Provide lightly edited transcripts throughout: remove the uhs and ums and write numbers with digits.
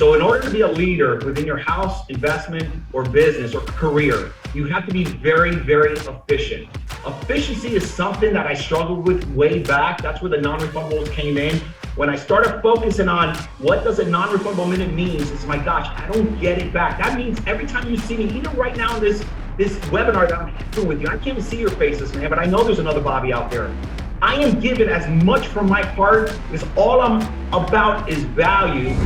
So in order to be a leader within your house, investment, or business or career, you have to be very, very efficient. Efficiency is something that I struggled with way back. That's where the non-refundables came in. When I started focusing on what does a non-refundable minute means, it's my gosh, I don't get it back. That means every time you see me, even right now in this webinar that I'm having with you, I can't even see your faces, man, but I know there's another Bobby out there. I am giving as much from my heart because all I'm about is value.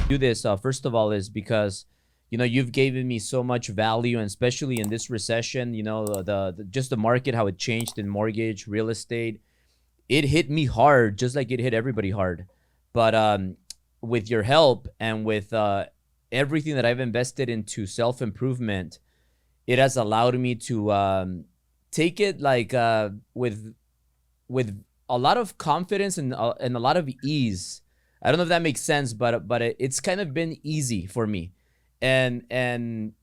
Do this first of all is because you've given me so much value, and especially in this recession, just the market, how it changed in mortgage, real estate, it hit me hard, just like it hit everybody hard. But with your help and with everything that I've invested into self-improvement, it has allowed me to take it like with a lot of confidence and a lot of ease. I don't know if that makes sense, but it's kind of been easy for me. And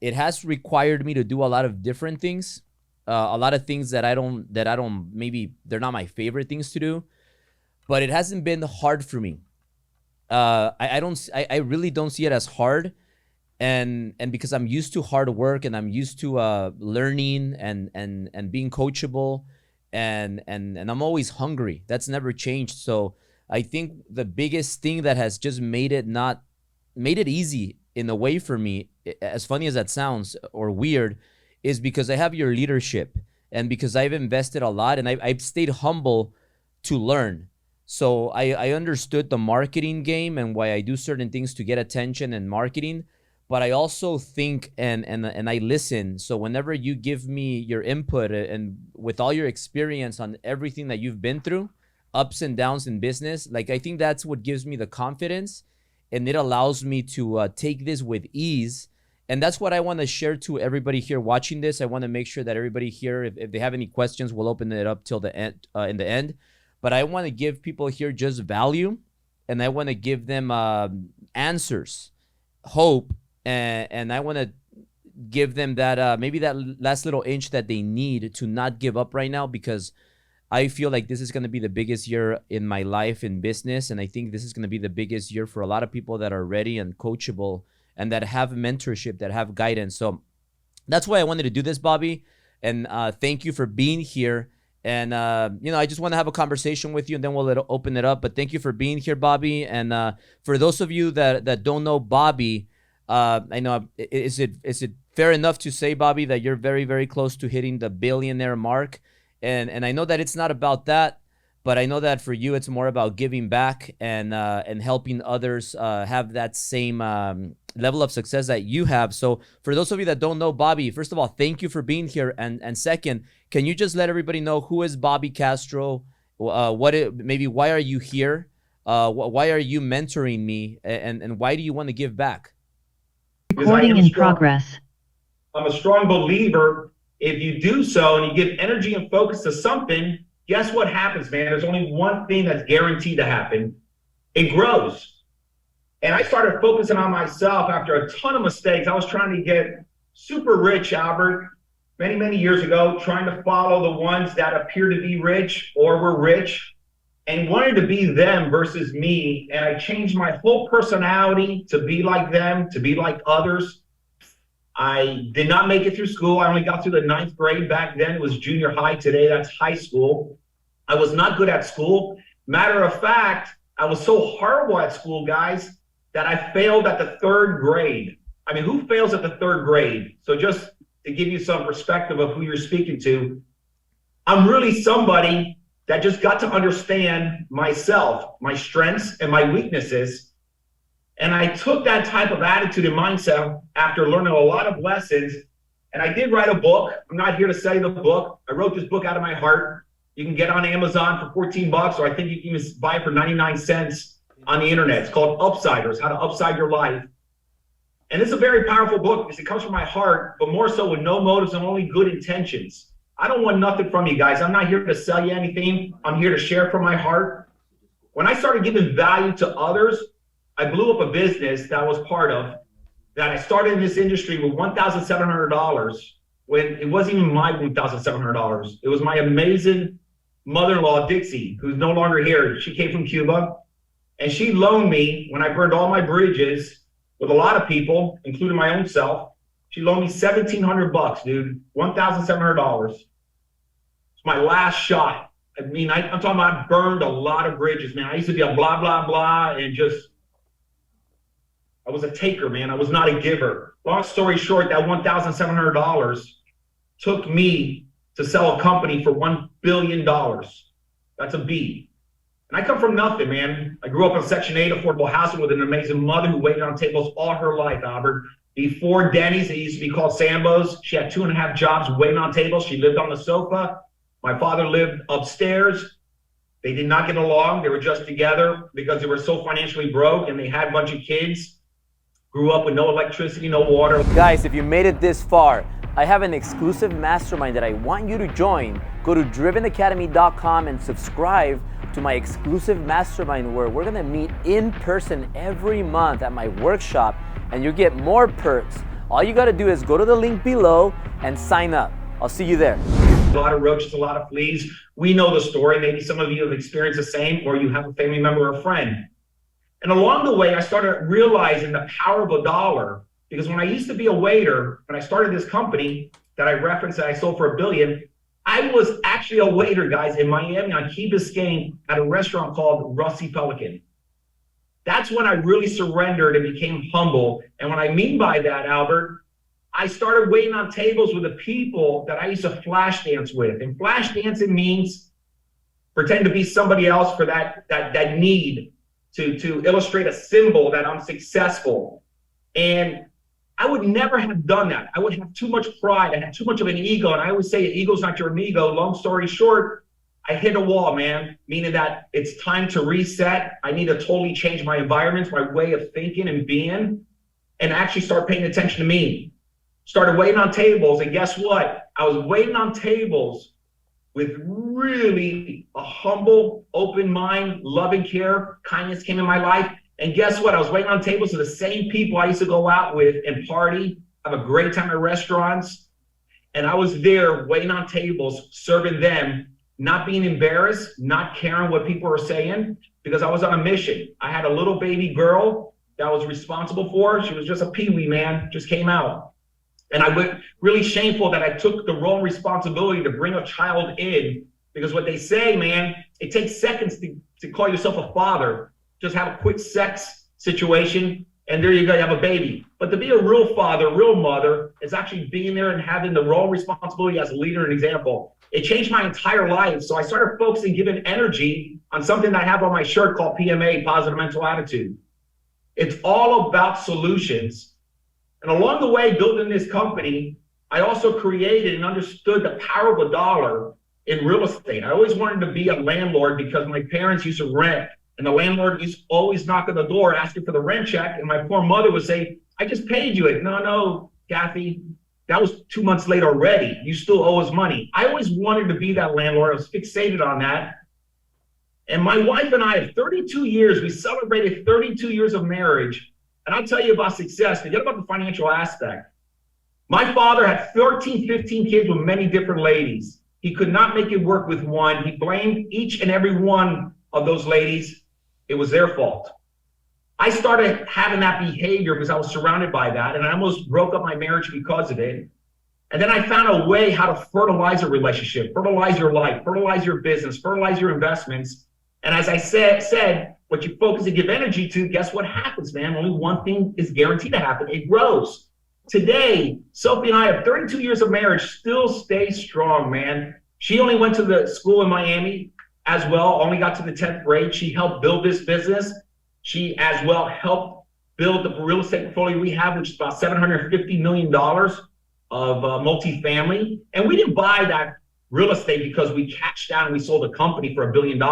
it has required me to do a lot of different things, a lot of things that I don't maybe they're not my favorite things to do, but it hasn't been hard for me. I really don't see it as hard, and because I'm used to hard work and I'm used to learning and being coachable, and I'm always hungry. That's never changed. So I think the biggest thing that has just made it easy in a way for me, as funny as that sounds or weird, is because I have your leadership and because I've invested a lot and I've stayed humble to learn. So I understood the marketing game and why I do certain things to get attention and marketing, but I also think and I listen. So whenever you give me your input and with all your experience on everything that you've been through, ups and downs in business, like I think that's what gives me the confidence, and it allows me to take this with ease. And that's what I want to share to everybody here watching this. I want to make sure that everybody here, if they have any questions, we'll open it up till the end, in the end. But I want to give people here just value, and I want to give them answers, hope, and I want to give them that maybe that last little inch that they need to not give up right now, because I feel like this is going to be the biggest year in my life in business. And I think this is going to be the biggest year for a lot of people that are ready and coachable and that have mentorship, that have guidance. So that's why I wanted to do this, Bobby. And thank you for being here. And, I just want to have a conversation with you, and then we'll open it up. But thank you for being here, Bobby. And for those of you that don't know Bobby, I know, is it fair enough to say, Bobby, that you're very, very close to hitting the billionaire mark? And I know that it's not about that, but I know that for you, it's more about giving back and helping others have that same level of success that you have. So for those of you that don't know Bobby, first of all, thank you for being here. And second, can you just let everybody know who is Bobby Castro? Maybe why are you here? Why are you mentoring me? And why do you want to give back? Recording in progress. I'm a strong believer. If you do so and you give energy and focus to something, guess what happens, man? There's only one thing that's guaranteed to happen. It grows. And I started focusing on myself after a ton of mistakes. I was trying to get super rich, Albert, many, many years ago, trying to follow the ones that appear to be rich or were rich and wanted to be them versus me. And I changed my whole personality to be like them, to be like others. I did not make it through school. I only got through the 9th grade. Back then it was junior high. Today that's high school. I was not good at school. Matter of fact, I was so horrible at school, guys, that I failed at the 3rd grade. I mean, who fails at the 3rd grade? So just to give you some perspective of who you're speaking to, I'm really somebody that just got to understand myself, my strengths and my weaknesses. And I took that type of attitude and mindset after learning a lot of lessons. And I did write a book. I'm not here to sell you the book. I wrote this book out of my heart. You can get on Amazon for 14 bucks, or I think you can even buy it for 99 cents on the internet. It's called Upsiders, How to Upside Your Life. And it's a very powerful book because it comes from my heart, but more so with no motives and only good intentions. I don't want nothing from you guys. I'm not here to sell you anything. I'm here to share from my heart. When I started giving value to others, I blew up a business that I was part of, that I started in this industry with $1,700 when it wasn't even my $1,700. It was my amazing mother-in-law, Dixie, who's no longer here. She came from Cuba, and she loaned me, when I burned all my bridges with a lot of people, including my own self, she loaned me $1,700, dude, $1,700. It's my last shot. I mean, I'm talking about I burned a lot of bridges, man. I used to be a blah, blah, blah, and just, I was a taker, man. I was not a giver. Long story short, that $1,700 took me to sell a company for $1 billion. That's a B. And I come from nothing, man. I grew up in Section 8 affordable housing with an amazing mother who waited on tables all her life, Albert. Before Denny's, it used to be called Sambo's. She had 2.5 jobs waiting on tables. She lived on the sofa. My father lived upstairs. They did not get along. They were just together because they were so financially broke, and they had a bunch of kids. Grew up with no electricity, no water. Guys, if you made it this far, I have an exclusive mastermind that I want you to join. Go to drivenacademy.com and subscribe to my exclusive mastermind where we're gonna meet in person every month at my workshop, and you get more perks. All you gotta do is go to the link below and sign up. I'll see you there. A lot of roaches, a lot of fleas. We know the story. Maybe some of you have experienced the same, or you have a family member or a friend. And along the way, I started realizing the power of a dollar, because when I used to be a waiter, when I started this company that I referenced that I sold for $1 billion, I was actually a waiter, guys, in Miami on Key Biscayne at a restaurant called Rusty Pelican. That's when I really surrendered and became humble. And what I mean by that, Albert, I started waiting on tables with the people that I used to flash dance with. And flash dancing means pretend to be somebody else for that need to illustrate a symbol that I'm successful. And I would never have done that. I would have too much pride. I had too much of an ego. And I always say, ego's not your amigo. Long story short, I hit a wall, man, meaning that it's time to reset. I need to totally change my environment, my way of thinking and being, and actually start paying attention to me. Started waiting on tables, and guess what? I was waiting on tables with really a humble, open mind, loving care, kindness came in my life. And guess what? I was waiting on tables with the same people I used to go out with and party, have a great time at restaurants. And I was there waiting on tables, serving them, not being embarrassed, not caring what people were saying, because I was on a mission. I had a little baby girl that I was responsible for. She was just a peewee, man, just came out. And I was really shameful that I took the role and responsibility to bring a child in, because what they say, man, it takes seconds to call yourself a father. Just have a quick sex situation, and there you go, you have a baby. But to be a real father, real mother, is actually being there and having the role and responsibility as a leader and example. It changed my entire life. So I started focusing, giving energy on something that I have on my shirt called PMA, Positive Mental Attitude. It's all about solutions. And along the way, building this company, I also created and understood the power of a dollar in real estate. I always wanted to be a landlord because my parents used to rent, and the landlord used to always knock on the door asking for the rent check. And my poor mother would say, I just paid you it. No, Kathy, that was 2 months late already. You still owe us money. I always wanted to be that landlord. I was fixated on that. And my wife and I have 32 years. We celebrated 32 years of marriage. And I'll tell you about success. Forget about the financial aspect. My father had 13, 15 kids with many different ladies. He could not make it work with one. He blamed each and every one of those ladies. It was their fault. I started having that behavior because I was surrounded by that, and I almost broke up my marriage because of it. And then I found a way how to fertilize a relationship, fertilize your life, fertilize your business, fertilize your investments. And as I said, what you focus and give energy to, guess what happens, man? Only one thing is guaranteed to happen. It grows. Today, Sophie and I have 32 years of marriage, still stay strong, man. She only went to the school in Miami as well, only got to the 10th grade. She helped build this business. She as well helped build the real estate portfolio we have, which is about $750 million of multifamily. And we didn't buy that real estate because we cashed out and we sold a company for $1 billion.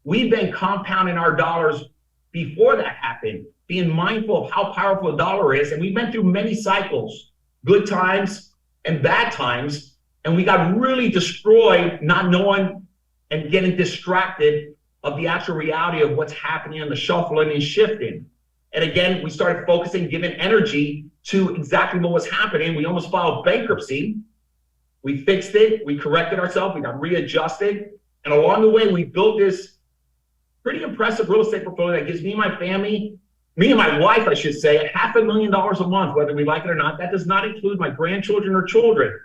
We've been compounding our dollars before that happened, being mindful of how powerful a dollar is. And we've been through many cycles, good times and bad times. And we got really destroyed not knowing and getting distracted of the actual reality of what's happening and the shuffling and shifting. And again, we started focusing, giving energy to exactly what was happening. We almost filed bankruptcy. We fixed it. We corrected ourselves. We got readjusted. And along the way, we built this pretty impressive real estate portfolio that gives me and my family, me and my wife, I should say, $500,000 a month, whether we like it or not. That does not include my grandchildren or children.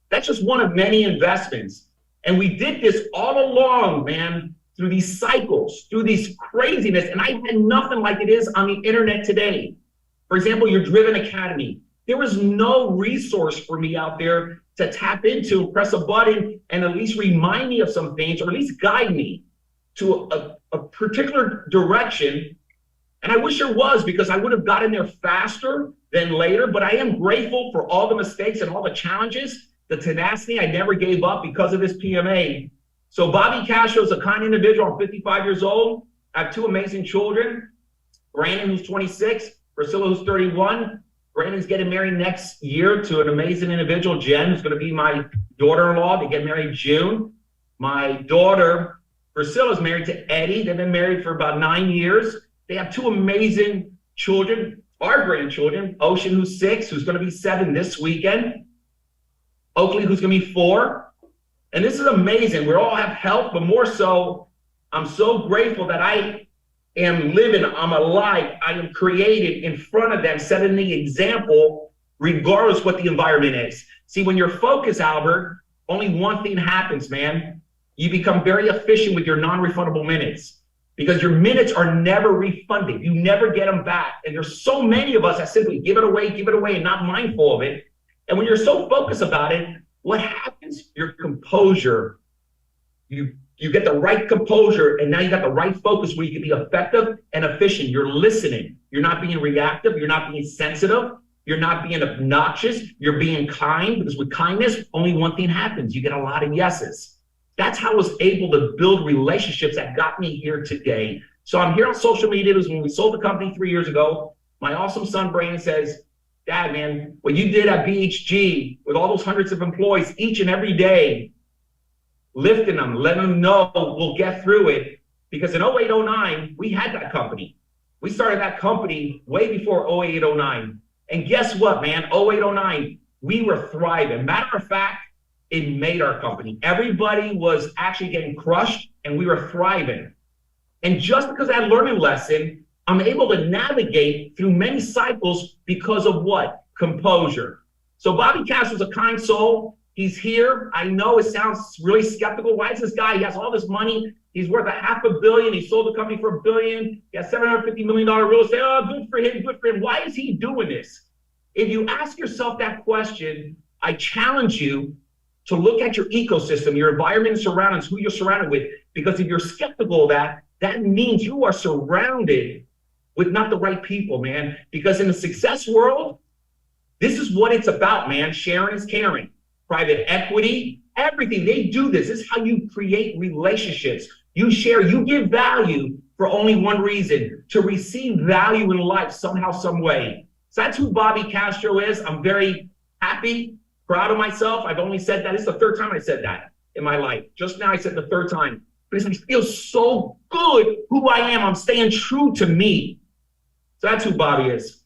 That's just one of many investments. And we did this all along, man, through these cycles, through these craziness. And I had nothing like it is on the internet today. For example, your Driven Academy. There was no resource for me out there to tap into, press a button, and at least remind me of some things, or at least guide me to a particular direction. And I wish there was, because I would have gotten there faster than later. But I am grateful for all the mistakes and all the challenges, the tenacity. I never gave up because of this PMA. So Bobby Castro is a kind individual. I'm 55 years old. I have two amazing children. Brandon, who's 26, Priscilla, who's 31. Brandon's getting married next year to an amazing individual, Jen, who's going to be my daughter-in-law. They get married June. My daughter, Priscilla, is married to Eddie. They've been married for about 9 years. They have two amazing children, our grandchildren, Ocean, who's 6, who's going to be 7 this weekend. Oakley, who's going to be 4. And this is amazing. We all have health, but more so, I'm so grateful that I am living, I'm alive, I am created in front of them, setting the example, regardless what the environment is. See, when you're focused, Albert, only one thing happens, man. You become very efficient with your non-refundable minutes, because your minutes are never refunded. You never get them back. And there's so many of us that simply give it away, and not mindful of it. And when you're so focused about it, what happens? Your composure, you get the right composure, and now you got the right focus where you can be effective and efficient. You're listening. You're not being reactive. You're not being sensitive. You're not being obnoxious. You're being kind, because with kindness, only one thing happens. You get a lot of yeses. That's how I was able to build relationships that got me here today. So I'm here on social media. It was when we sold the company 3 years ago. My awesome son, Brandon, says, Dad, man, what you did at BHG with all those hundreds of employees each and every day, lifting them, letting them know we'll get through it. Because in 08, 09, we had that company. We started that company way before 08, 09. And guess what, man? 08, 09, we were thriving. Matter of fact, it made our company. Everybody was actually getting crushed, and we were thriving. And just because of that learning lesson, I'm able to navigate through many cycles because of what? Composure. So Bobby Castro's a kind soul. He's here. I know it sounds really skeptical. Why is this guy? He has all this money. He's worth $500 million. He sold the company for $1 billion. He has $750 million real estate. Oh, good for him. Good for him. Why is he doing this? If you ask yourself that question, I challenge you to look at your ecosystem, your environment and surroundings, who you're surrounded with. Because if you're skeptical of that, that means you are surrounded with not the right people, man. Because in the success world, this is what it's about, man. Sharing is caring. Private equity, everything, they do this. This is how you create relationships. You share, you give value for only one reason: to receive value in life somehow, some way. So that's who Bobby Castro is. I'm very happy, proud of myself. I've only said that. It's the 3rd time I said that in my life. Just now I said the 3rd time. Because I feel so good who I am. I'm staying true to me. So that's who Bobby is.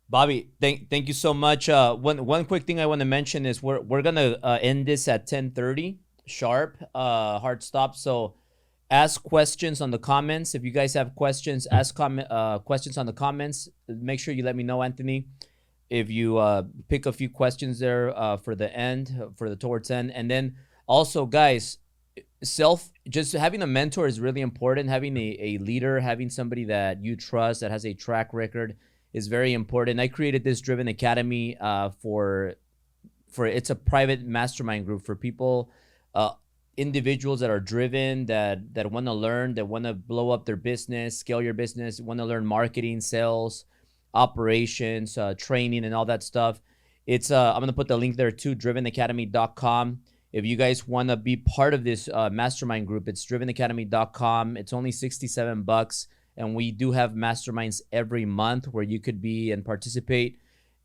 Bobby, thank you so much. One quick thing I want to mention is we're gonna end this at 10:30 sharp, hard stop. So ask questions on the comments. If you guys have questions, ask questions on the comments. Make sure you let me know, Anthony, if you pick a few questions there for the end, for the towards end. And then also, guys, just having a mentor is really important. Having a leader, having somebody that you trust, that has a track record, is very important. I created this Driven Academy for it's a private mastermind group for people, individuals that are driven, that want to learn, that want to blow up their business, scale your business, want to learn marketing, sales, operations, training, and all that stuff. It's I'm gonna put the link there too, drivenacademy.com. If you guys want to be part of this mastermind group, it's drivenacademy.com. It's only $67. And we do have masterminds every month where you could be and participate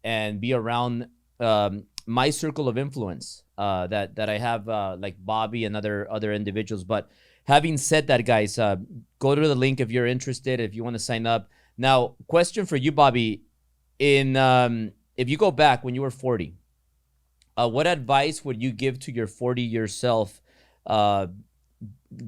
and be around my circle of influence that I have, like Bobby and other individuals. But having said that, guys, go to the link if you're interested, if you want to sign up. Now, question for you, Bobby. If you go back when you were 40, what advice would you give to your 40-year self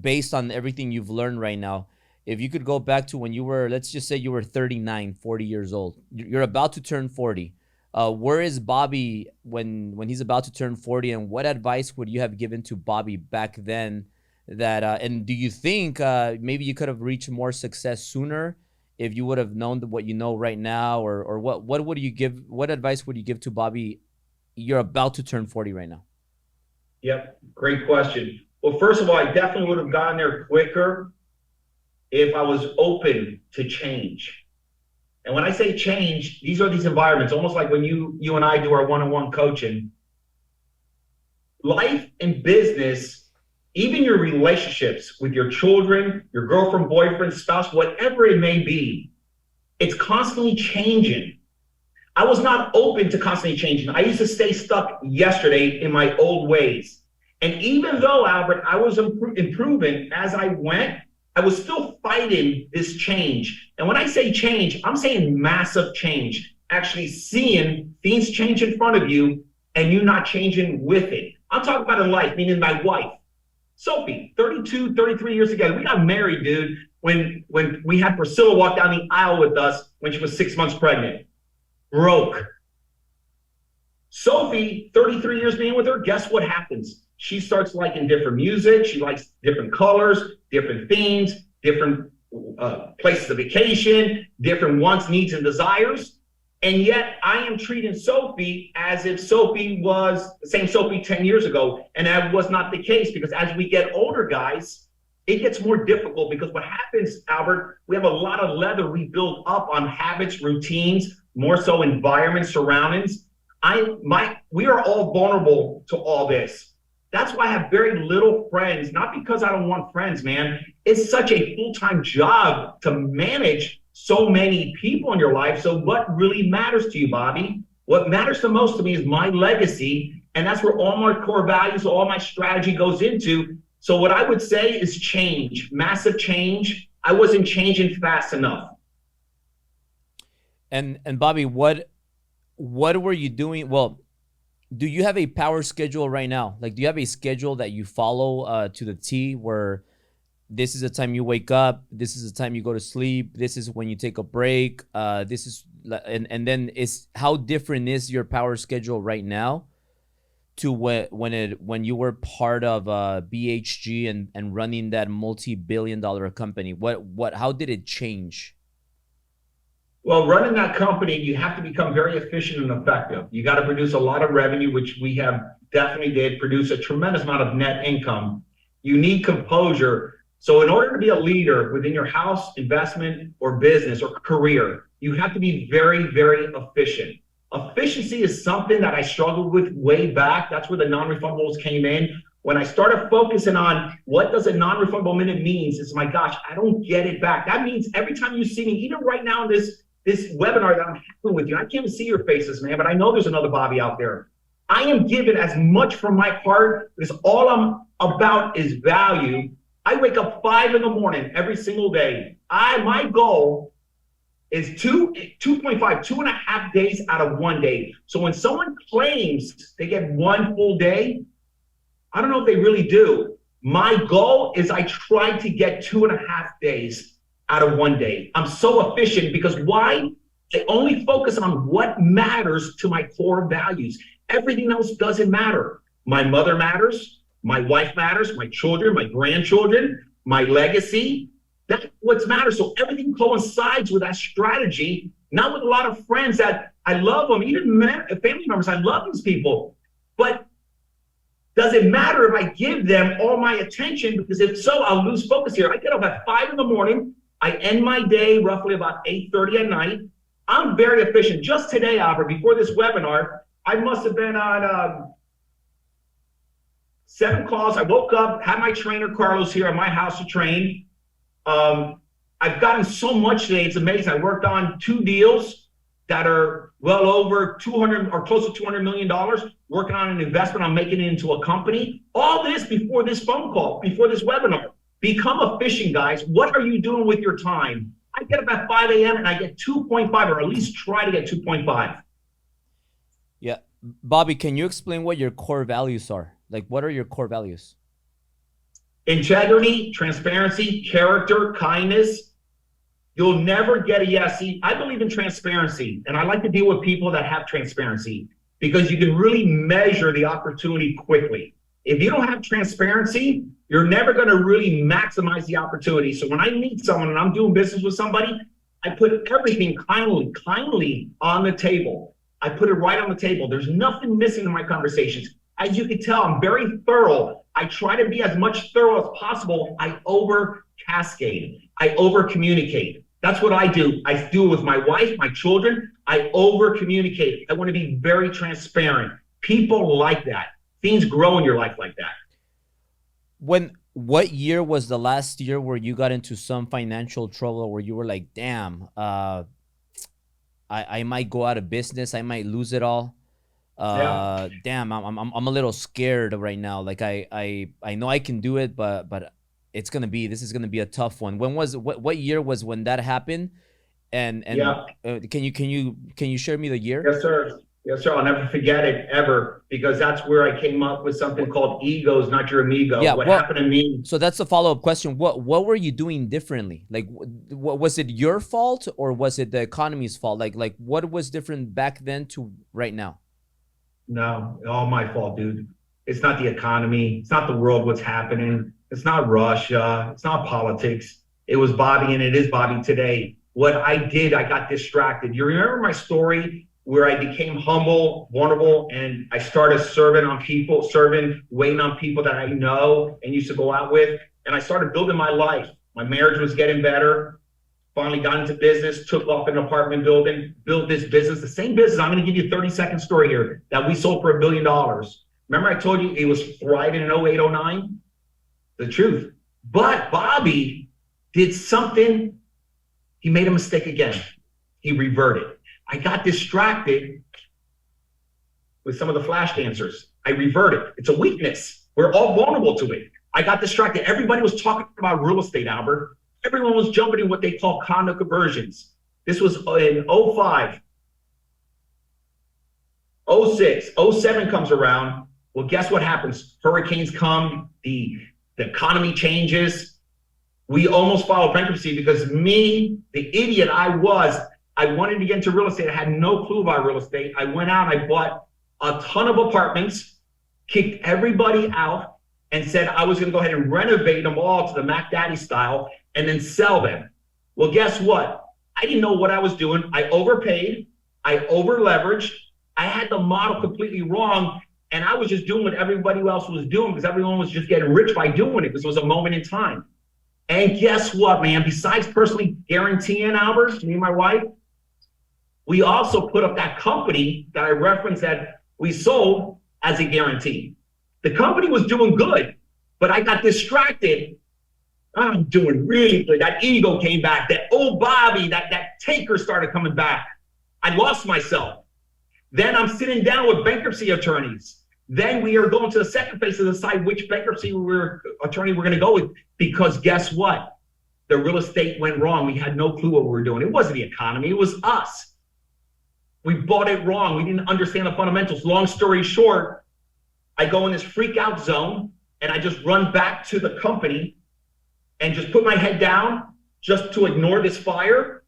based on everything you've learned right now, if you could go back to when you were, let's just say you were 39, 40 years old, you're about to turn 40. Where is Bobby when he's about to turn 40, and what advice would you have given to Bobby back then? That and do you think maybe you could have reached more success sooner if you would have known what you know right now, or what would you give? What advice would you give to Bobby? You're about to turn 40 right now. Yep, great question. Well, first of all, I definitely would have gotten there quicker if I was open to change. And when I say change, these are these environments, almost like when you and I do our one-on-one coaching. Life and business, even your relationships with your children, your girlfriend, boyfriend, spouse, whatever it may be, it's constantly changing. I was not open to constantly changing. I used to stay stuck yesterday in my old ways. And even though, Albert, I was improving as I went, I was still fighting this change. And when I say change, I'm saying massive change. Actually seeing things change in front of you and you not changing with it. I'm talking about in life, meaning my wife. Sophie, 32, 33 years ago, we got married, dude, when we had Priscilla walk down the aisle with us when she was 6 months pregnant. Broke. Sophie, 33 years being with her, guess what happens? She starts liking different music. She likes different colors, different themes, different places of vacation, different wants, needs, and desires. And yet I am treating Sophie as if Sophie was the same Sophie 10 years ago. And that was not the case, because as we get older, guys, it gets more difficult, because what happens, Albert, we have a lot of leather we build up on habits, routines, more so environment, surroundings. We are all vulnerable to all this. That's why I have very little friends, not because I don't want friends, man. It's such a full-time job to manage so many people in your life. So what really matters to you, Bobby? What matters the most to me is my legacy. And that's where all my core values, all my strategy goes into. So what I would say is change, massive change. I wasn't changing fast enough. And Bobby, what were you doing? Well, do you have a power schedule right now? Like, do you have a schedule that you follow to the T, where this is the time you wake up, this is the time you go to sleep, this is when you take a break, this is, and then is how different is your power schedule right now to when you were part of BHG and running that multi-billion-dollar company? How did it change? Well, running that company, you have to become very efficient and effective. You got to produce a lot of revenue, which we have definitely did, produce a tremendous amount of net income. You need composure. So in order to be a leader within your house, investment, or business or career, you have to be very, very efficient. Efficiency is something that I struggled with way back. That's where the non-refundables came in. When I started focusing on what does a non-refundable minute means, it's my gosh, I don't get it back. That means every time you see me, even right now in this webinar that I'm having with you, I can't even see your faces, man, but I know there's another Bobby out there. I am giving as much from my heart, because all I'm about is value. I wake up 5 in the morning every single day. My goal is 2.5 days out of 1 day. So when someone claims they get 1 full day, I don't know if they really do. My goal is I try to get 2.5 days out of 1 day. I'm so efficient because why? I only focus on what matters to my core values. Everything else doesn't matter. My mother matters. My wife matters. My children, my grandchildren, my legacy. That's what matters. So everything coincides with that strategy. Not with a lot of friends that I love them, even family members. I love these people. But does it matter if I give them all my attention? Because if so, I'll lose focus here. I get up at 5 in the morning. I end my day roughly about 8:30 at night. I'm very efficient. Just today, Albert, before this webinar, I must have been on 7 calls. I woke up, had my trainer, Carlos, here at my house to train. I've gotten so much today. It's amazing. I worked on 2 deals that are well over 200 or close to $200 million, working on an investment. I'm making it into a company. All this before this phone call, before this webinar. Become efficient, guys. What are you doing with your time? I get up at 5 a.m. and I get 2.5, or at least try to get 2.5. Yeah. Bobby, can you explain what your core values are? Like, what are your core values? Integrity, transparency, character, kindness. You'll never get a yes. See, I believe in transparency, and I like to deal with people that have transparency because you can really measure the opportunity quickly. If you don't have transparency, you're never going to really maximize the opportunity. So when I meet someone and I'm doing business with somebody, I put everything kindly on the table. I put it right on the table. There's nothing missing in my conversations. As you can tell, I'm very thorough. I try to be as much thorough as possible. I over cascade. I over communicate. That's what I do. I do it with my wife, my children. I over communicate. I want to be very transparent. People like that. Things grow in your life like that. What year was the last year where you got into some financial trouble where you were like, damn, I might go out of business. I might lose it all. Damn, I'm a little scared right now. Like I know I can do it, but this is gonna be a tough one. What year was when that happened? And yeah. Can you share me the year? Yes, sir. Yes, sir. I'll never forget it ever, because that's where I came up with something called egos, not your amigo. Yeah, what happened to me? So that's a follow-up question. What were you doing differently? Like, was it your fault or was it the economy's fault? Like what was different back then to right now? No, all my fault, dude. It's not the economy. It's not the world, what's happening. It's not Russia. It's not politics. It was Bobby, and it is Bobby today. What I did, I got distracted. You remember my story where I became humble, vulnerable, and I started waiting on people that I know and used to go out with. And I started building my life. My marriage was getting better. Finally got into business, took off an apartment building, built this business, the same business. I'm going to give you a 30-second story here that we sold for $1 billion. Remember I told you it was thriving in 08, 09? The truth. But Bobby did something. He made a mistake again. He reverted. I got distracted with some of the flash dancers. I reverted. It's a weakness. We're all vulnerable to it. I got distracted. Everybody was talking about real estate, Albert. Everyone was jumping in what they call condo conversions. This was in 05, 06, 07 comes around. Well, guess what happens? Hurricanes come, the economy changes. We almost filed bankruptcy because me, the idiot I wanted to get into real estate. I had no clue about real estate. I went out, I bought a ton of apartments, kicked everybody out, and said I was going to go ahead and renovate them all to the Mac Daddy style and then sell them. Well, guess what? I didn't know what I was doing. I overpaid. I over-leveraged. I had the model completely wrong, and I was just doing what everybody else was doing because everyone was just getting rich by doing it because it was a moment in time. And guess what, man? Besides personally guaranteeing, Albert, me and my wife, we also put up that company that I referenced that we sold as a guarantee. The company was doing good, but I got distracted. I'm doing really good. That ego came back. That old Bobby, that taker started coming back. I lost myself. Then I'm sitting down with bankruptcy attorneys. Then we are going to the second phase to decide which bankruptcy attorney we're going to go with, because guess what? The real estate went wrong. We had no clue what we were doing. It wasn't the economy. It was us. We bought it wrong. We didn't understand the fundamentals. Long story short, I go in this freak out zone and I just run back to the company and just put my head down just to ignore this fire.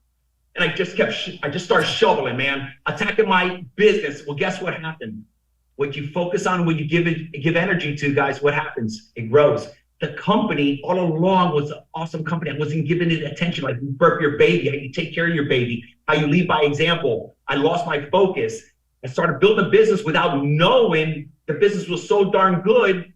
And I just started shoveling, man, attacking my business. Well, guess what happened? What you focus on, what you give energy to, guys, what happens? It grows. The company all along was an awesome company. I wasn't giving it attention, like you burp your baby, how you take care of your baby, how you lead by example. I lost my focus. I started building a business without knowing the business was so darn good.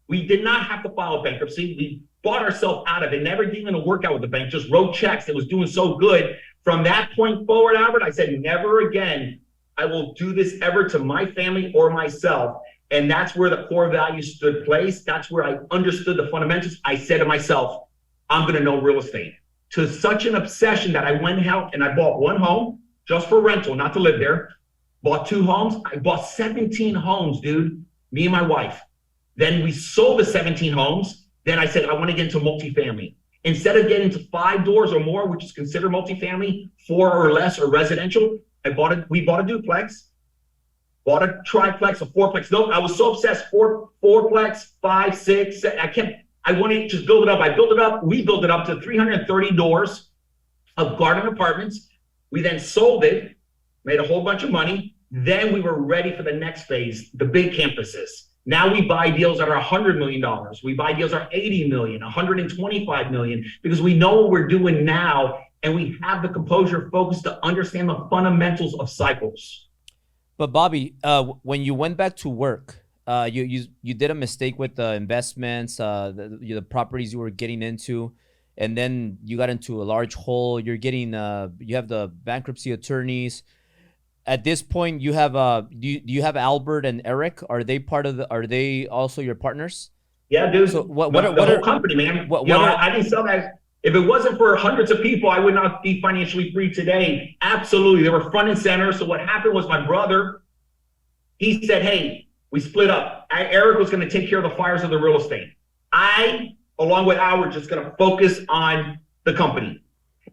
We did not have to file bankruptcy. We bought ourselves out of it, never even a workout with the bank, just wrote checks. It was doing so good. From that point forward, Albert, I said, never again I will do this ever to my family or myself. And that's where the core values stood place. That's where I understood the fundamentals. I said to myself, I'm going to know real estate. To such an obsession that I went out and I bought one home just for rental, not to live there. Bought 2 homes. I bought 17 homes, dude, me and my wife. Then we sold the 17 homes. Then I said, I want to get into multifamily. Instead of getting to 5 doors or more, which is considered multifamily, 4 or less or residential, we bought a duplex, bought a triplex, a fourplex. No, I was so obsessed, fourplex, 5, 6. I I wanted to just build it up. I built it up. We built it up to 330 doors of garden apartments. We then sold it, made a whole bunch of money. Then we were ready for the next phase, the big campuses. Now we buy deals that are $100 million. We buy deals that are 80 million, 125 million, because we know what we're doing now, and we have the composure, focus to understand the fundamentals of cycles. But Bobby, when you went back to work, you did a mistake with the investments, the properties you were getting into, and then you got into a large hole. You're getting you have the bankruptcy attorneys. At this point, you have do you have Albert and Eric? Are they part of the? Are they also your partners? Yeah, dude. So what the are whole company, man? I didn't sell that. If it wasn't for hundreds of people, I would not be financially free today. Absolutely, they were front and center. So what happened was my brother, he said, "Hey, we split up. Eric was going to take care of the fires of the real estate. I, along with Howard, just going to focus on the company.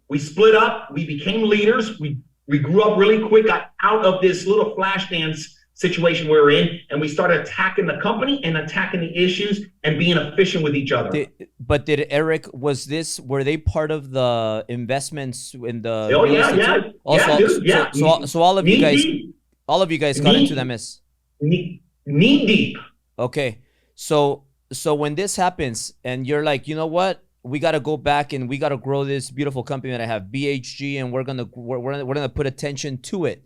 We split up. We became leaders. We grew up really quick, got out of this little flash dance situation we were in, and we started attacking the company and attacking the issues and being efficient with each other." But did Eric, were they part of the investments in the? Oh yeah. Also, yeah, dude, yeah. So all of you guys got into them as knee deep. Okay. So when this happens and you're like, you know what? We got to go back and we got to grow this beautiful company that I have, BHG, and we're gonna put attention to it.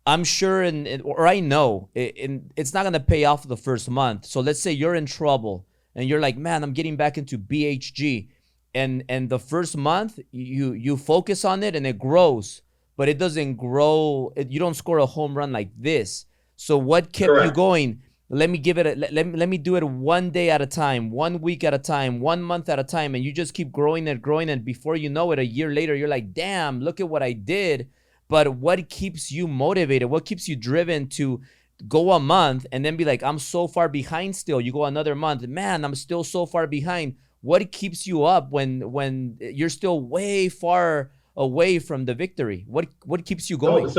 I'm sure, or I know, it's not gonna pay off the first month. So let's say you're in trouble and you're like, man, I'm getting back into BHG, and the first month you focus on it and it grows, but it doesn't grow. You don't score a home run like this. So what kept you going? Let me let me do it one day at a time, 1 week at a time, 1 month at a time, and you just keep growing and before you know it, a year later, you're like, damn, look at what I did. But what keeps you motivated? What keeps you driven to go a month and then be like, I'm so far behind still? You go another month, man, I'm still so far behind. What keeps you up when you're still way far away from the victory? What keeps you going?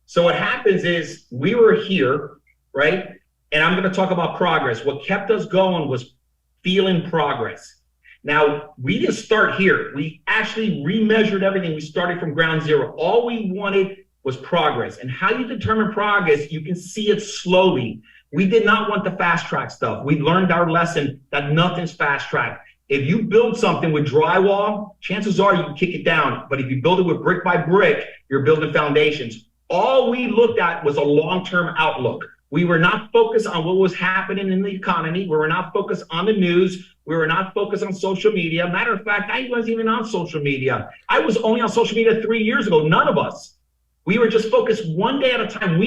So what happens is we were here, right? And I'm going to talk about progress. What kept us going was feeling progress. Now, we didn't start here. We actually remeasured everything. We started from ground zero. All we wanted was progress. And how you determine progress, you can see it slowly. We did not want the fast track stuff. We learned our lesson that nothing's fast track. If you build something with drywall, chances are you can kick it down. But if you build it with brick by brick, you're building foundations. All we looked at was a long-term outlook. We were not focused on what was happening in the economy. We were not focused on the news. We were not focused on social media. Matter of fact, I wasn't even on social media. I was only on social media 3 years ago. None of us. We were just focused one day at a time.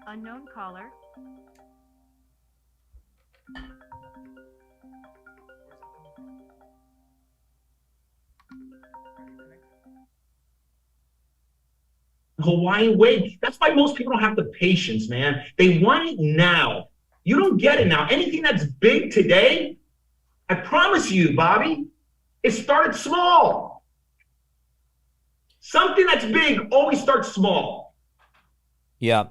Unknown caller. Hawaiian way. That's why most people don't have the patience, man. They want it now. You don't get it now. Anything that's big today, I promise you, Bobby, it started small. Something that's big always starts small. Yeah.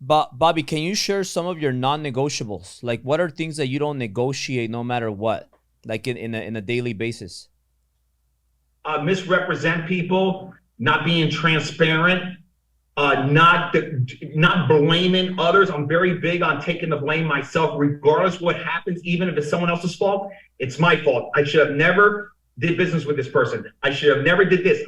But Bobby, can you share some of your non-negotiables? Like, what are things that you don't negotiate no matter what, like in a daily basis? Misrepresent people, not being transparent, not blaming others. I'm very big on taking the blame myself, regardless what happens, even if it's someone else's fault. It's my fault. I should have never did business with this person. I should have never did this.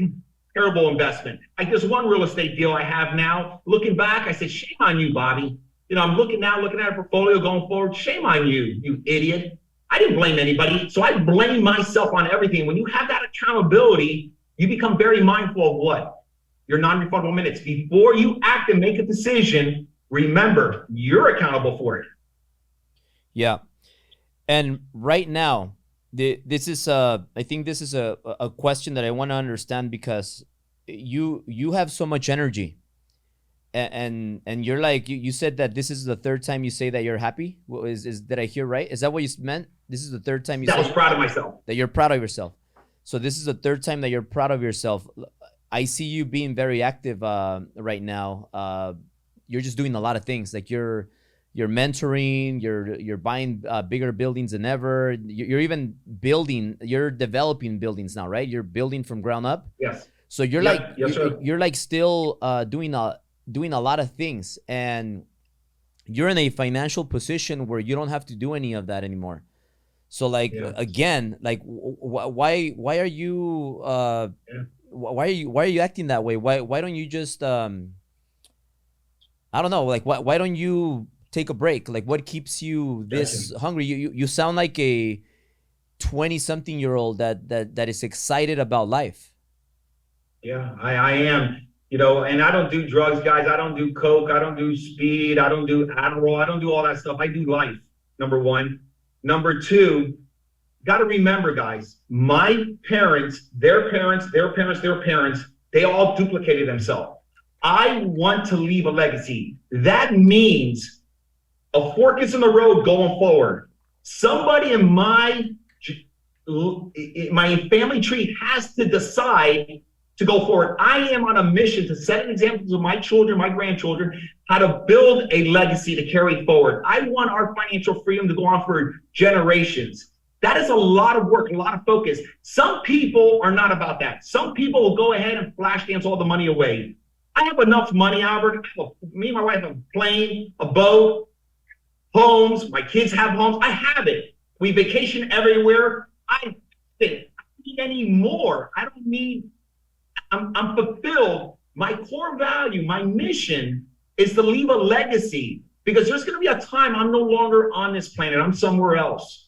Terrible investment. Like this one real estate deal I have now, looking back, I said, shame on you, Bobby. You know, I'm looking at a portfolio going forward. Shame on you, you idiot. I didn't blame anybody. So I blame myself on everything. When you have that accountability, you become very mindful of what? Your non-refundable minutes. Before you act and make a decision, remember, you're accountable for it. Yeah. And right now, this is I think this is a question that I want to understand, because you have so much energy, and you're like, you said that this is the third time you say that you're happy. Did I hear right? Is that what you meant? This is the third time you said I was proud of myself. That you're proud of yourself. So this is the third time that you're proud of yourself. I see you being very active right now. You're just doing a lot of things. Like you're you're mentoring, you're buying bigger buildings than ever. You're even building, you're developing buildings now, right? You're building from ground up. Yes. So you're Yep. like, Yes, sir. you're like still doing a lot of things, and you're in a financial position where you don't have to do any of that anymore. So like, Yeah. again, like why are you Yeah. why are you acting that way? Why don't you just I don't know, like why don't you take a break? Like, what keeps you this hungry? You sound like a 20-something-year-old that is excited about life. Yeah, I am. You know, and I don't do drugs, guys. I don't do coke. I don't do speed. I don't do Adderall. I don't do all that stuff. I do life, number one. Number two, got to remember, guys, my parents, their parents, their parents, their parents, they all duplicated themselves. I want to leave a legacy. That means a fork is in the road going forward. Somebody in my family tree has to decide to go forward. I am on a mission to set an example to my children, my grandchildren, how to build a legacy to carry forward. I want our financial freedom to go on for generations. That is a lot of work, a lot of focus. Some people are not about that. Some people will go ahead and flash dance all the money away. I have enough money, Albert. Me and my wife have a plane, a boat, homes. My kids have homes. I have it. We vacation everywhere. I think I don't need any more. I don't need. I'm fulfilled. My core value, my mission is to leave a legacy, because there's going to be a time I'm no longer on this planet. I'm somewhere else.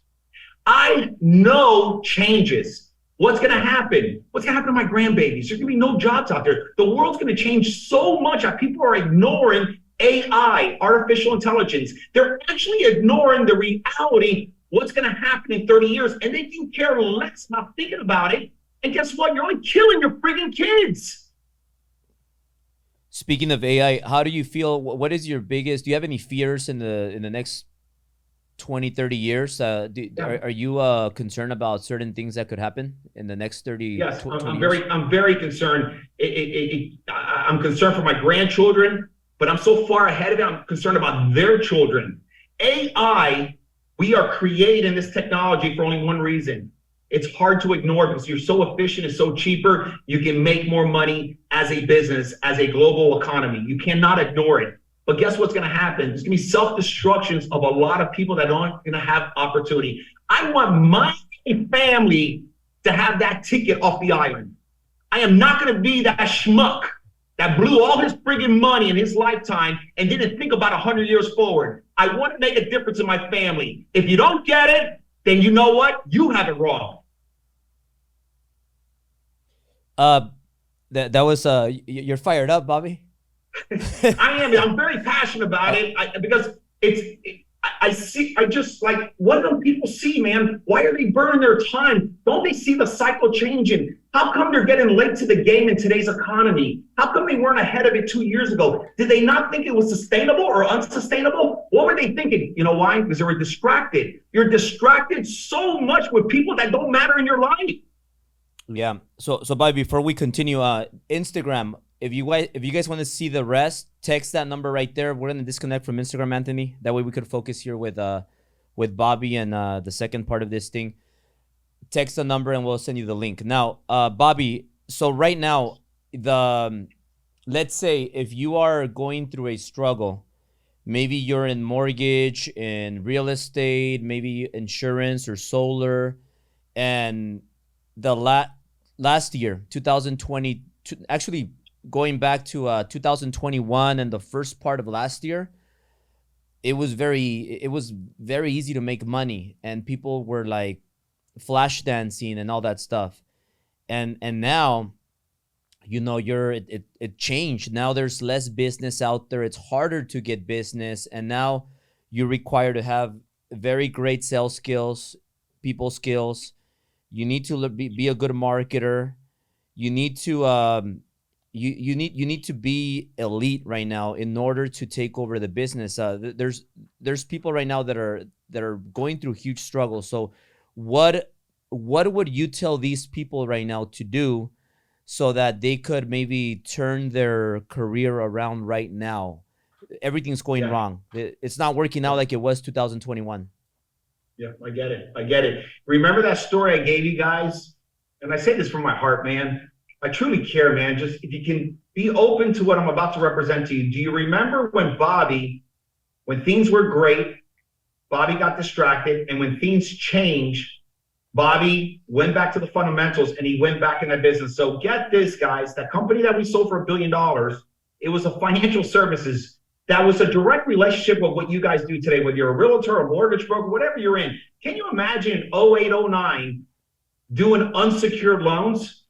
I know changes. What's going to happen? What's going to happen to my grandbabies? There's going to be no jobs out there. The world's going to change so much that people are ignoring AI, artificial intelligence. They're actually ignoring the reality, what's going to happen in 30 years, and they can care less about thinking about it. And guess what? You're only killing your freaking kids. Speaking of AI, how do you feel? What is your biggest? Do you have any fears in the next 20, 30 years? Are you concerned about certain things that could happen in the next 30? Yes, 20 I'm years? very concerned. I'm concerned for my grandchildren, but I'm so far ahead of it. I'm concerned about their children. AI, we are creating this technology for only one reason. It's hard to ignore because you're so efficient, it's so cheaper. You can make more money as a business, as a global economy. You cannot ignore it. But guess what's going to happen? There's going to be self-destructions of a lot of people that aren't going to have opportunity. I want my family to have that ticket off the island. I am not going to be that schmuck that blew all his friggin' money in his lifetime and didn't think about 100 years forward. I want to make a difference in my family. If you don't get it, then you know what? You have it wrong. That was you're fired up, Bobby. I am. I'm very passionate about it because I just like, what do people see, man? Why are they burning their time? Don't they see the cycle changing? How come they're getting late to the game in today's economy? How come they weren't ahead of it 2 years ago? Did they not think it was sustainable or unsustainable? What were they thinking? You know why? Because they were distracted. You're distracted so much with people that don't matter in your life. Yeah. So Bobby, before we continue, Instagram. If you guys want to see the rest, text that number right there. We're gonna disconnect from Instagram, Anthony. That way we could focus here with Bobby and the second part of this thing. Text the number and we'll send you the link. Now, Bobby. So right now, let's say if you are going through a struggle, maybe you're in mortgage, in real estate, maybe insurance or solar, and the last year, 2020, actually. Going back to 2021 and the first part of last year, it was very easy to make money, and people were like flash dancing and all that stuff. And now, you know, it changed. Now there's less business out there. It's harder to get business, and now you're required to have very great sales skills, people skills. You need to be a good marketer. You need to You need to be elite right now in order to take over the business. There's people right now that are going through huge struggles. So what would you tell these people right now to do so that they could maybe turn their career around right now? everything's going Yeah. wrong. It's not working out like it was 2021. Yeah, I get it. I get it. Remember that story I gave you guys? And I say this from my heart, man. I truly care, man. Just if you can be open to what I'm about to represent to you. Do you remember when things were great, Bobby got distracted, and when things changed, Bobby went back to the fundamentals and he went back in that business. So get this, guys, that company that we sold for $1 billion, it was a financial services that was a direct relationship with what you guys do today, whether you're a realtor, a mortgage broker, whatever you're in. Can you imagine in 08, 09 doing unsecured loans?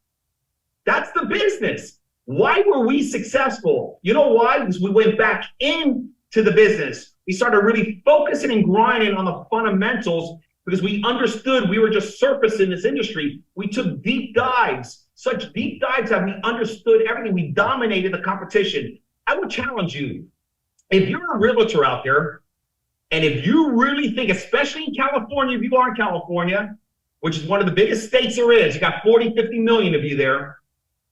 That's the business. Why were we successful? You know why? Because we went back into the business. We started really focusing and grinding on the fundamentals because we understood we were just surface in this industry. We took deep dives, such deep dives that we understood everything. We dominated the competition. I would challenge you, if you're a realtor out there, and if you really think, especially in California, if you are in California, which is one of the biggest states there is, you got 40, 50 million of you there,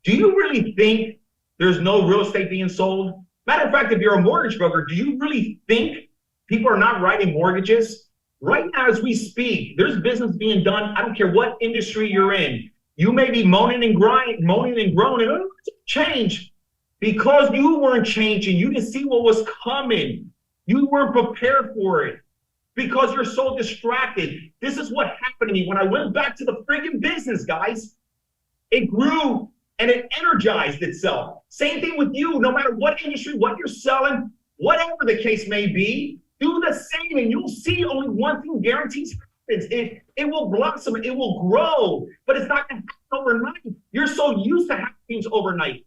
do you really think there's no real estate being sold? Matter of fact, if you're a mortgage broker, do you really think people are not writing mortgages? Right now, as we speak, there's business being done. I don't care what industry you're in. You may be moaning and groaning, oh, change, because you weren't changing. You didn't see what was coming. You weren't prepared for it because you're so distracted. This is what happened to me when I went back to the friggin' business, guys. It grew and it energized itself. Same thing with you, no matter what industry, what you're selling, whatever the case may be, do the same and you'll see only one thing guarantees happens. It will blossom, it will grow, but it's not gonna happen overnight. You're so used to having things overnight.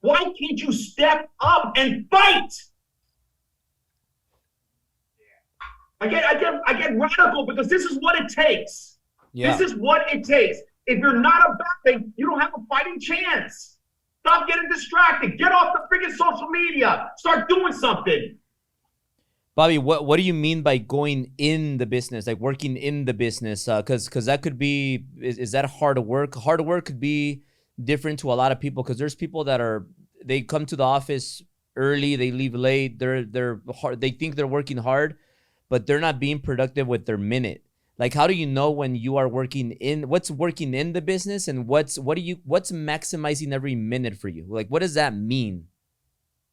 Why can't you step up and fight? I get radical because this is what it takes. Yeah. This is what it takes. If you're not a bad thing, you don't have a fighting chance. Stop getting distracted. Get off the freaking social media. Start doing something. Bobby, what do you mean by going in the business, like working in the business? Because that could be, is that hard work? Hard work could be different to a lot of people because there's people that they come to the office early, they leave late, they're hard, they think they're working hard, but they're not being productive with their minute. Like, how do you know when you are working in, what's working in the business and what's maximizing every minute for you? Like, what does that mean?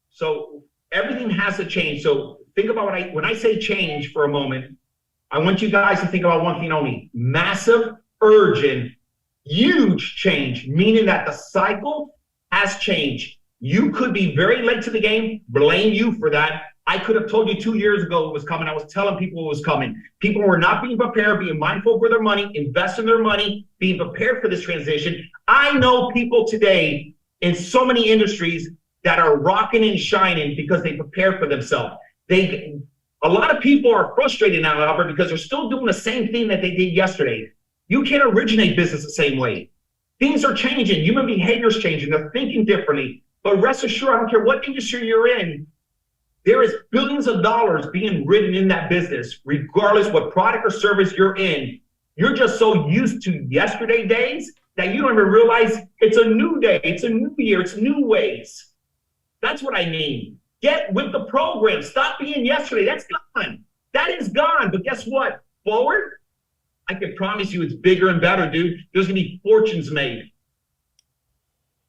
So everything has to change. So think about when I say change for a moment, I want you guys to think about one thing only: massive, urgent, huge change, meaning that the cycle has changed. You could be very late to the game, blame you for that. I could have told you 2 years ago it was coming. I was telling people it was coming. People were not being prepared, being mindful for their money, investing their money, being prepared for this transition. I know people today in so many industries that are rocking and shining because they prepared for themselves. A lot of people are frustrated now, Albert, because they're still doing the same thing that they did yesterday. You can't originate business the same way. Things are changing. Human behavior is changing. They're thinking differently. But rest assured, I don't care what industry you're in, there is billions of dollars being written in that business, regardless what product or service you're in. You're just so used to yesterday days that you don't even realize it's a new day, it's a new year, it's new ways. That's what I mean. Get with the program. Stop being yesterday. That's gone. That is gone. But guess what? Forward, I can promise you it's bigger and better, dude. There's going to be fortunes made.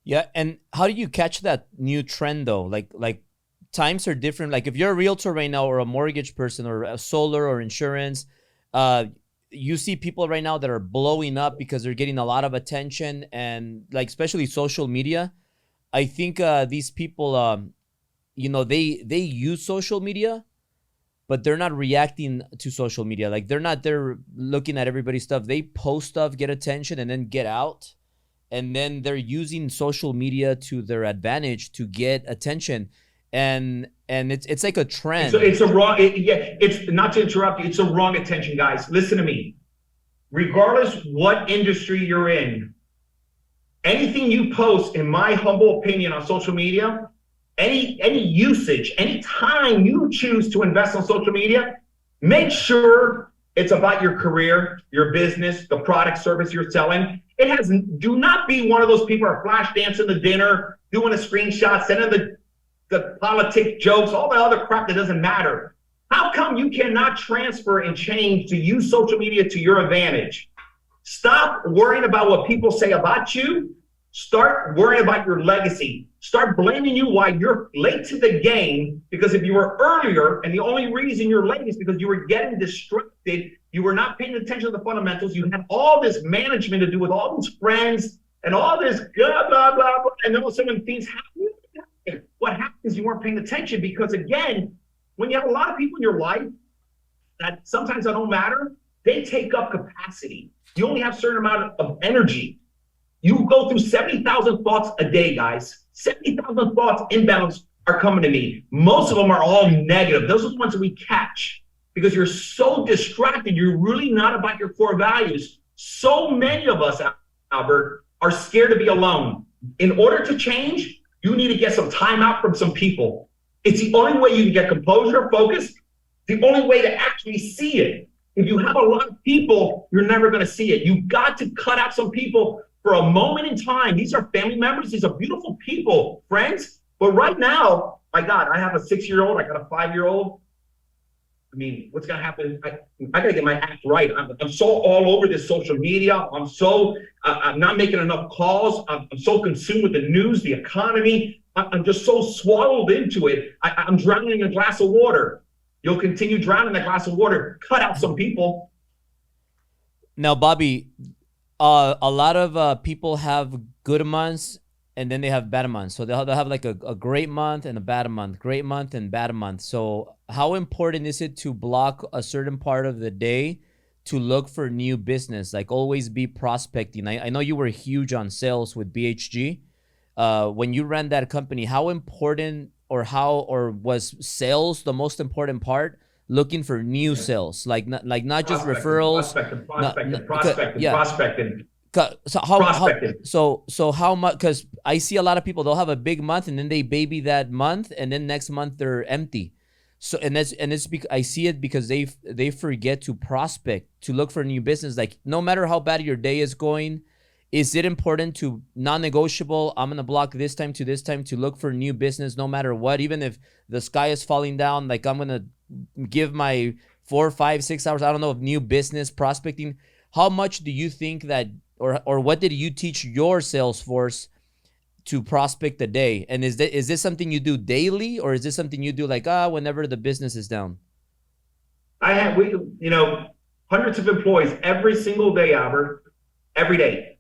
Yeah, and how do you catch that new trend, though? Like times are different. Like if you're a realtor right now or a mortgage person or a solar or insurance, you see people right now that are blowing up because they're getting a lot of attention and like especially social media. I think these people, they use social media, but they're not reacting to social media. Like they're looking at everybody's stuff. They post stuff, get attention, and then get out. And then they're using social media to their advantage to get attention. And it's like a trend. It's a wrong, it's not to interrupt you. It's a wrong attention, guys. Listen to me. Regardless what industry you're in, anything you post, in my humble opinion, on social media, any usage, any time you choose to invest on social media, make sure it's about your career, your business, the product, service you're selling. Do not be one of those people who are flash dancing the dinner, doing a screenshot, the politic jokes, all the other crap that doesn't matter. How come you cannot transfer and change to use social media to your advantage? Stop worrying about what people say about you. Start worrying about your legacy. Start blaming you why you're late to the game, because if you were earlier and the only reason you're late is because you were getting distracted, you were not paying attention to the fundamentals, you had all this management to do with all these friends and all this blah, blah, blah, blah, and then all of a sudden when things happen, what happens, you weren't paying attention because, again, when you have a lot of people in your life that sometimes that don't matter, they take up capacity. You only have a certain amount of energy. You go through 70,000 thoughts a day, guys. 70,000 thoughts inbounds are coming to me. Most of them are all negative. Those are the ones that we catch because you're so distracted. You're really not about your core values. So many of us, Albert, are scared to be alone. In order to change, you need to get some time out from some people. It's the only way you can get composure, focus, the only way to actually see it. If you have a lot of people, you're never going to see it. You've got to cut out some people for a moment in time. These are family members. These are beautiful people, friends. But right now, my God, I have a 6-year-old. I got a 5-year-old. I mean, what's going to happen? I got to get my act right. I'm so all over this social media. I'm not making enough calls. I'm so consumed with the news, the economy. I'm just so swallowed into it. I'm drowning in a glass of water. You'll continue drowning in a glass of water. Cut out some people. Now, Bobby, a lot of people have good months and then they have bad months. So they'll have like a great month and a bad month, great month and bad month. So how important is it to block a certain part of the day to look for new business? Like always be prospecting. I know you were huge on sales with BHG. When you ran that company, how important or was sales the most important part? Looking for new sales, like not just referrals. Prospecting. So how much? Because I see a lot of people, they'll have a big month and then they baby that month, and then next month they're empty. So it's because I see it because they forget to prospect, to look for new business. Like no matter how bad your day is going, is it important to non-negotiable? I'm gonna block this time to look for new business, no matter what. Even if the sky is falling down, like I'm gonna give my 4, 5, 6 hours, I don't know, of new business prospecting. How much do you think that, or what did you teach your sales force to prospect a day? And is this something you do daily, or is this something you do like whenever the business is down? We hundreds of employees every single day, Albert, every day.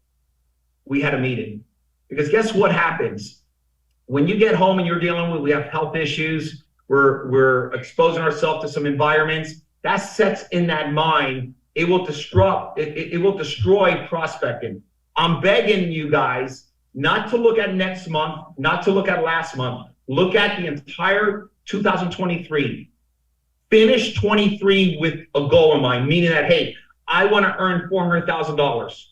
We had a meeting, because guess what happens when you get home and you're dealing with, we have health issues, we're exposing ourselves to some environments that sets in that mind. It will destroy prospecting. I'm begging you guys not to look at next month, not to look at last month. Look at the entire 2023. Finish 23 with a goal in mind, meaning that, hey, I want to earn $400,000.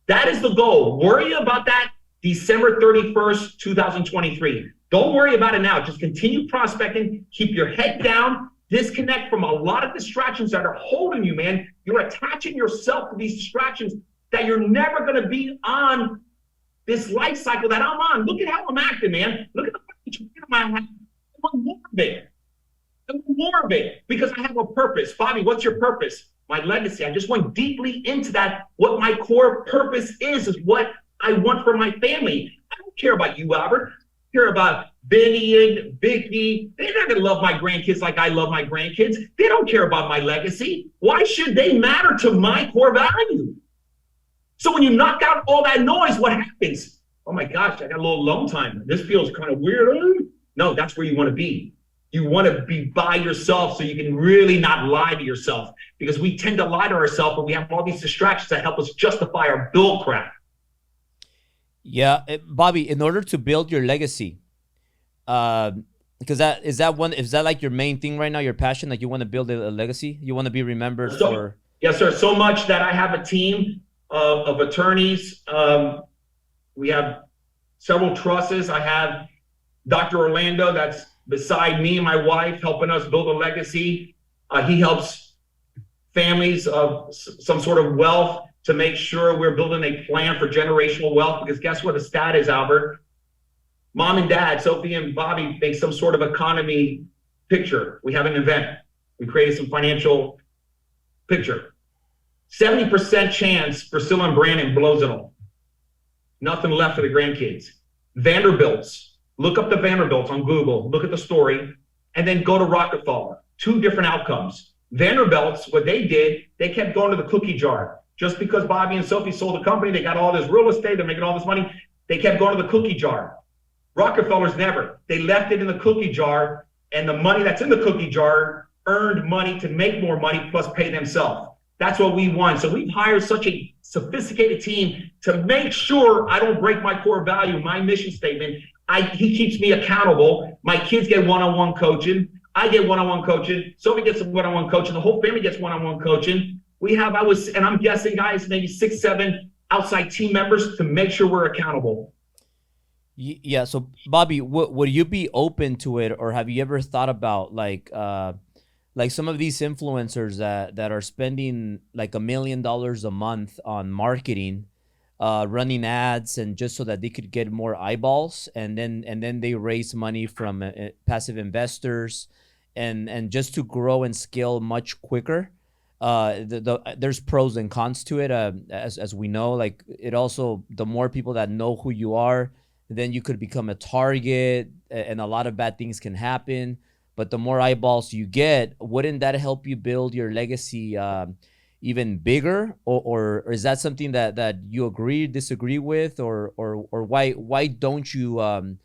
That is the goal. Worry about that December 31st, 2023. Don't worry about it now. Just continue prospecting. Keep your head down. Disconnect from a lot of distractions that are holding you, man. You're attaching yourself to these distractions that you're never going to be on this life cycle that I'm on. Look at how I'm acting, man. Look at the freaking I have. I want more of it. I want more of it because I have a purpose. Bobby, what's your purpose? My legacy. I just went deeply into that. What my core purpose is what I want for my family. I don't care about you, Albert. I care about Benny and Vicky. They're not going to love my grandkids like I love my grandkids. They don't care about my legacy. Why should they matter to my core value? So when you knock out all that noise, what happens? Oh my gosh, I got a little alone time. This feels kind of weird. No, that's where you want to be. You want to be by yourself so you can really not lie to yourself, because we tend to lie to ourselves and we have all these distractions that help us justify our bull crap. Yeah, Bobby, in order to build your legacy, because is that like your main thing right now, your passion, like you want to build a legacy? You want to be remembered for? Yes, sir. So much that I have a team of attorneys. We have several trusts. I have Dr. Orlando that's beside me and my wife, helping us build a legacy. He helps families of some sort of wealth to make sure we're building a plan for generational wealth, because guess what the stat is, Albert? Mom and dad, Sophie and Bobby, make some sort of economy picture. We have an event. We created some financial picture. 70% chance Syl and Brandon blows it all. Nothing left for the grandkids. Vanderbilts. Look up the Vanderbilts on Google. Look at the story. And then go to Rockefeller. 2 different outcomes. Vanderbilts, what they did, they kept going to the cookie jar. Just because Bobby and Sophie sold the company, they got all this real estate, they're making all this money, they kept going to the cookie jar. Rockefeller's never. They left it in the cookie jar, and the money that's in the cookie jar earned money to make more money plus pay themselves. That's what we want. So we've hired such a sophisticated team to make sure I don't break my core value, my mission statement. He keeps me accountable. My kids get one-on-one coaching. I get one-on-one coaching. Sophie gets some one-on-one coaching. The whole family gets one-on-one coaching. We have, I'm guessing, guys, maybe 6, 7 outside team members to make sure we're accountable. Yeah. So, Bobby, would you be open to it, or have you ever thought about like some of these influencers that are spending like $1 million a month on marketing, running ads, and just so that they could get more eyeballs, and then they raise money from passive investors, and just to grow and scale much quicker? There's pros and cons to it, as we know. Like, it also, the more people that know who you are, then you could become a target, and a lot of bad things can happen. But the more eyeballs you get, wouldn't that help you build your legacy even bigger? Or is that something that you disagree with, or why don't you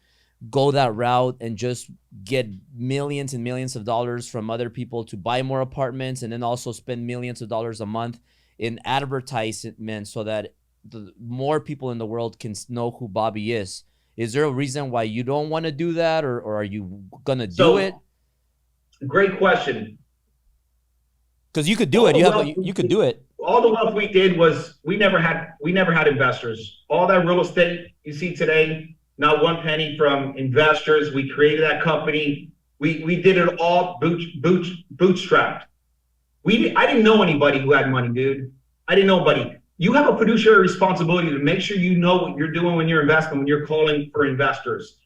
go that route and just get millions and millions of dollars from other people to buy more apartments, and then also spend millions of dollars a month in advertisement so that the more people in the world can know who Bobby is? Is there a reason why you don't want to do that, or are you gonna do it? Great question. Because you could do it. You could do it. All the wealth we did was we never had investors. All that real estate you see today, not one penny from investors. We created that company. We did it all bootstrapped. I didn't know anybody who had money, dude. I didn't know anybody. You have a fiduciary responsibility to make sure you know what you're doing when you're investing, when you're calling for investors.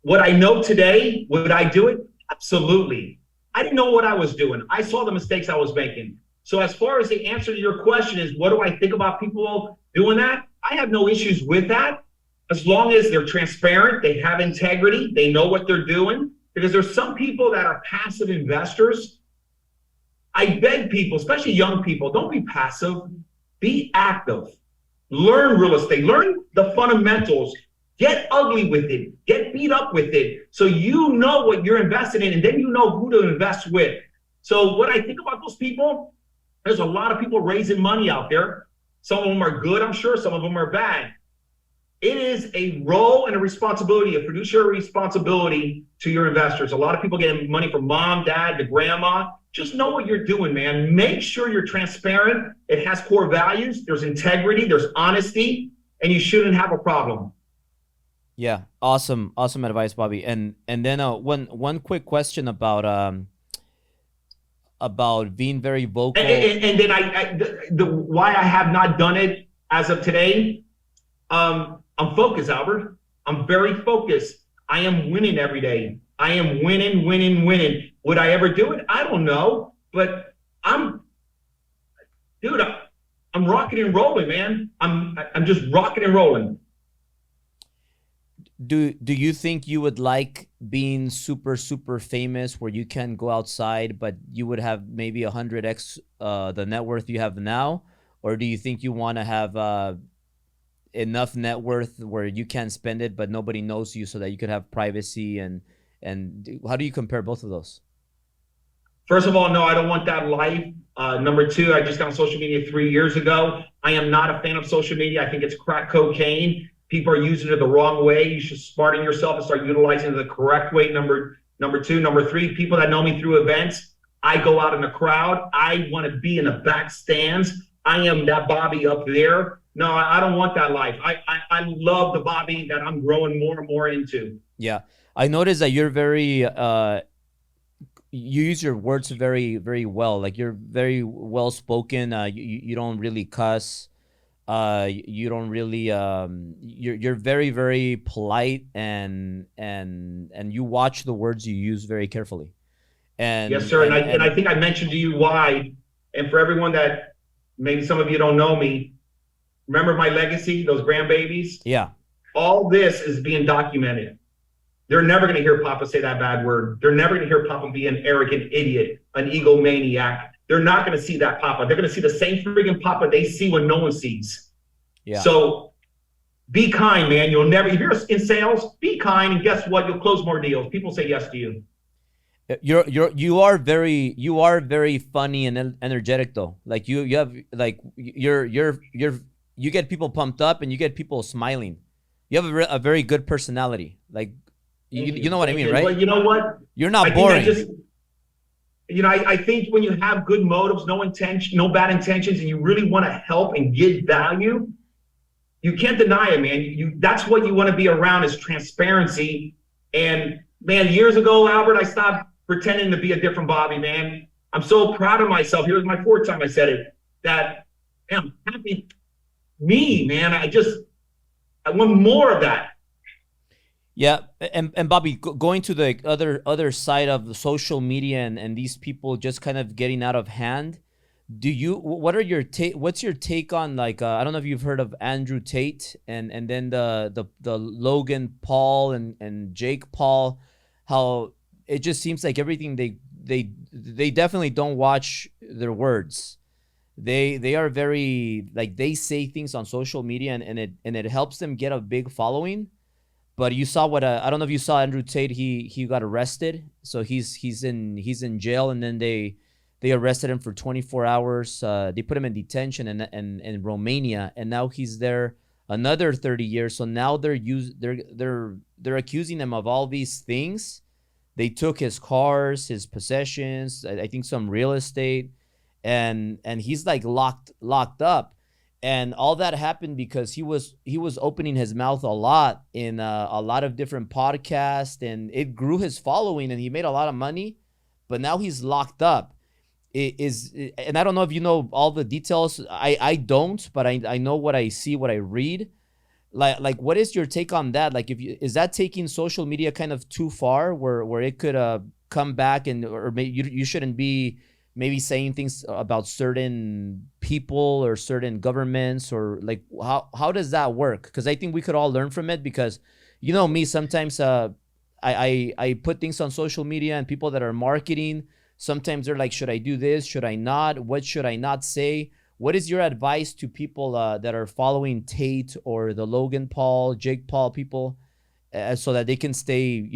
What I know today, would I do it? Absolutely. I didn't know what I was doing. I saw the mistakes I was making. So as far as the answer to your question is, what do I think about people doing that? I have no issues with that, as long as they're transparent, they have integrity, they know what they're doing. Because there's some people that are passive investors. I beg people, especially young people, don't be passive. Be active. Learn real estate. Learn the fundamentals. Get ugly with it. Get beat up with it. So you know what you're invested in, and then you know who to invest with. So what I think about those people, there's a lot of people raising money out there. Some of them are good, I'm sure. Some of them are bad. It is a role and a responsibility, a fiduciary responsibility to your investors. A lot of people get money from mom, dad, the grandma. Just know what you're doing, man. Make sure you're transparent. It has core values. There's integrity. There's honesty, and you shouldn't have a problem. Yeah, awesome advice, Bobby. And then one quick question about being very vocal. And then why I have not done it as of today. I'm focused, Albert. I'm very focused. I am winning every day. I am winning. Would I ever do it? I don't know, but I'm rocking and rolling, man. I'm just rocking and rolling. Do you think you would like being super famous, where you can go outside, but you would have maybe 100x the net worth you have now? Or do you think you want to have enough net worth where you can spend it, but nobody knows you, so that you could have privacy? And how do you compare both of those? First of all, no, I don't want that life. Number two, I just got on social media 3 years ago. I am not a fan of social media. I think it's crack cocaine. People are using it the wrong way. You should smarten yourself and start utilizing it the correct way. Number two. Number three, people that know me through events, I go out in the crowd. I want to be in the back stands. I am that Bobby up there. No, I don't want that life. I love the Bobby that I'm growing more and more into. Yeah. I noticed that you're very, you use your words very, very well. Like, you're very well spoken. You don't really cuss. You don't really you're very, very polite, and you watch the words you use very carefully. And Yes, sir. And I think I mentioned to you why. And for everyone that maybe some of you don't know me, remember my legacy, those grandbabies? yeah. All this is being documented. They're never going to hear Papa say that bad word. They're never going to hear Papa be an arrogant idiot, an egomaniac. They're not going to see that Papa. They're going to see the same freaking Papa they see when no one sees. Yeah. So be kind, man. You'll never, if you're in sales, be kind, and guess what? You'll close more deals. People say yes to you. You are very funny and energetic though. Like you have like you get people pumped up and you get people smiling. You have a very good personality. Like you know what I mean, right? Well, you know what? You're not boring. I think when you have good motives, no bad intentions, and you really want to help and give value, you can't deny it, man. That's what you want to be around, is transparency. And man, years ago, Albert, I stopped pretending to be a different Bobby, man. I'm so proud of myself. Here's my fourth time I said it, that man, I'm happy. Me, man, I want more of that. Yeah, and Bobby, going to the other side of the social media and these people just kind of getting out of hand. What's your take on, like, I don't know if you've heard of Andrew Tate and then the Logan Paul and Jake Paul, how it just seems like everything they definitely don't watch their words. They are very, like, they say things on social media and it helps them get a big following. But you saw what I don't know if you saw Andrew Tate. He got arrested, so he's in jail, and then they arrested him for 24 hours. They put him in detention in Romania, and now he's there another 30 years. So now they're accusing him of all these things. They took his cars, his possessions, I think some real estate, and he's like locked up. And all that happened because he was opening his mouth a lot in a lot of different podcasts, and it grew his following, and he made a lot of money. But now he's locked up. And I don't know if you know all the details. I don't, but I know what I see, what I read. Like what is your take on that? Like, is that taking social media kind of too far, where it could come back, or maybe you shouldn't be maybe saying things about certain people or certain governments, or like how does that work? Because I think we could all learn from it, because you know me, sometimes I put things on social media, and people that are marketing, sometimes they're like, should I do this? Should I not? What should I not say? What is your advice to people that are following Tate or the Logan Paul, Jake Paul people, so that they can stay,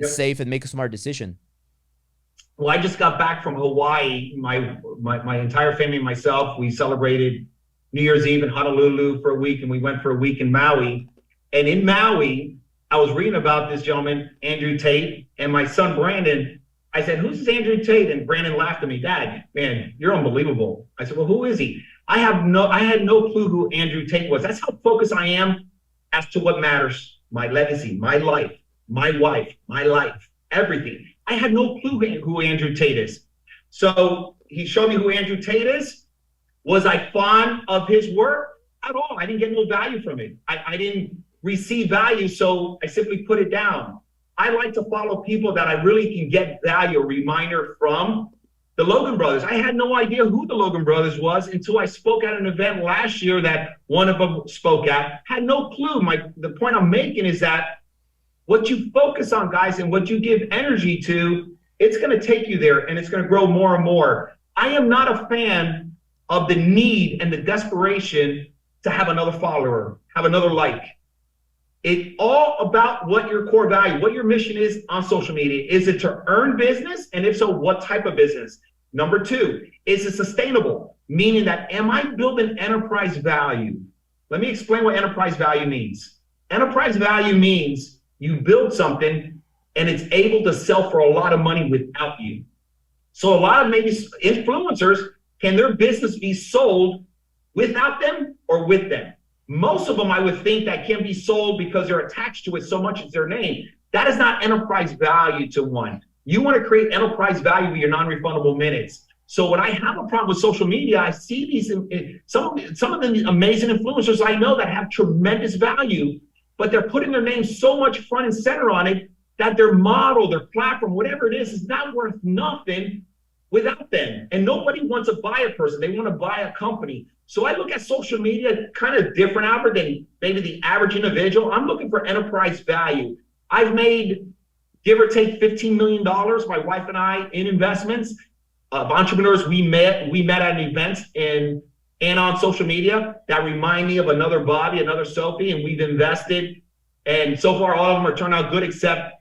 safe and make a smart decision? Well, I just got back from Hawaii. My entire family and myself, we celebrated New Year's Eve in Honolulu for a week, and we went for a week in Maui. And in Maui, I was reading about this gentleman, Andrew Tate, and my son, Brandon, I said, who's this Andrew Tate? And Brandon laughed at me. Dad, man, you're unbelievable. I said, well, who is he? I had no clue who Andrew Tate was. That's how focused I am as to what matters. My legacy, my life, my wife, my life, everything. I had no clue who Andrew Tate is. So he showed me who Andrew Tate is. Was I fond of his work? At all. I didn't get no value from it. I didn't receive value, so I simply put it down. I like to follow people that I really can get value, a reminder from. The Logan brothers, I had no idea who the Logan brothers was until I spoke at an event last year that one of them spoke at. Had no clue. The point I'm making is that what you focus on, guys, and what you give energy to, it's going to take you there, and it's going to grow more and more. I am not a fan of the need and the desperation to have another follower, have another like. It's all about what your core value, what your mission is on social media. Is it to earn business? And if so, what type of business? Number two, is it sustainable? Meaning that, am I building enterprise value? Let me explain what enterprise value means. Enterprise value means you build something and it's able to sell for a lot of money without you. So a lot of maybe influencers, can their business be sold without them or with them? Most of them, I would think, that can be sold because they're attached to it so much as their name. That is not enterprise value to one. You want to create enterprise value with your non-refundable minutes. So when I have a problem with social media, I see these some of the amazing influencers I know that have tremendous value, but they're putting their name so much front and center on it that their model, their platform, whatever it is not worth nothing without them. And nobody wants to buy a person. They want to buy a company. So I look at social media kind of different, Albert, than maybe the average individual. I'm looking for enterprise value. I've made, give or take, $15 million, my wife and I, in investments of entrepreneurs we met at an event and on social media that remind me of another Bobby, another Sophie, and we've invested. And so far, all of them are turned out good, except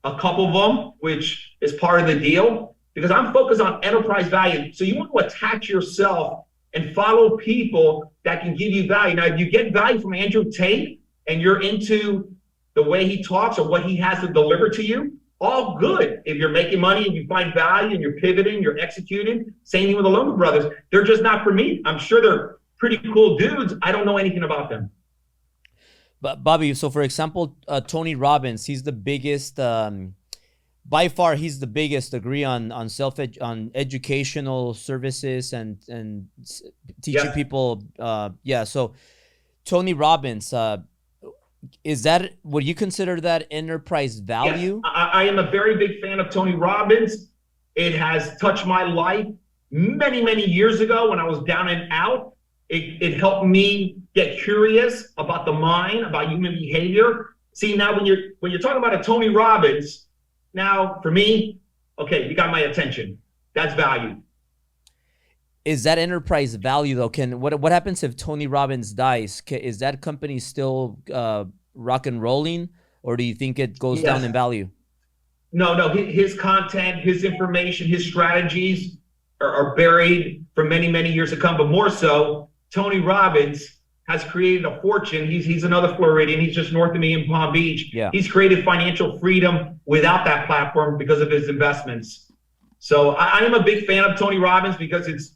a couple of them, which is part of the deal, because I'm focused on enterprise value. So you want to attach yourself and follow people that can give you value. Now, if you get value from Andrew Tate and you're into the way he talks or what he has to deliver to you, all good. If you're making money and you find value and you're pivoting, you're executing, same thing with the Loman brothers. They're just not for me. I'm sure they're pretty cool dudes. I don't know anything about them. But Bobby, so for example, Tony Robbins, he's the biggest, by far, he's the biggest, agree on on educational services and teaching people. So Tony Robbins, would you consider that enterprise value? Yes, I am a very big fan of Tony Robbins. It has touched my life many, many years ago when I was down and out. It helped me get curious about the mind, about human behavior. See, now when you're talking about a Tony Robbins, now for me, okay, you got my attention. That's value. Is that enterprise value though? What happens if Tony Robbins dies? Is that company still rock and rolling, or do you think it goes down in value? No. His content, his information, his strategies are buried for many, many years to come. But more so, Tony Robbins has created a fortune. He's another Floridian. He's just north of me in Palm Beach. Yeah. He's created financial freedom without that platform because of his investments. So I am a big fan of Tony Robbins because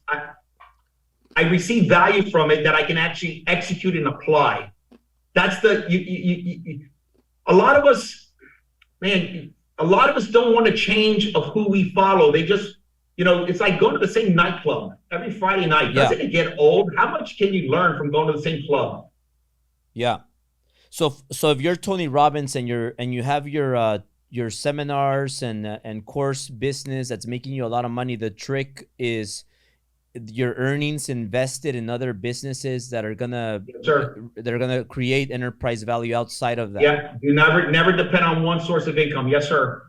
I receive value from it that I can actually execute and apply. That's a lot of us don't want to change of who we follow. They just, it's like going to the same nightclub every Friday night. Doesn't it get old? How much can you learn from going to the same club? Yeah. So if you're Tony Robbins and you have your seminars and course business that's making you a lot of money, the trick is your earnings invested in other businesses that are gonna create enterprise value outside of that. Yeah, you never depend on one source of income. Yes, sir.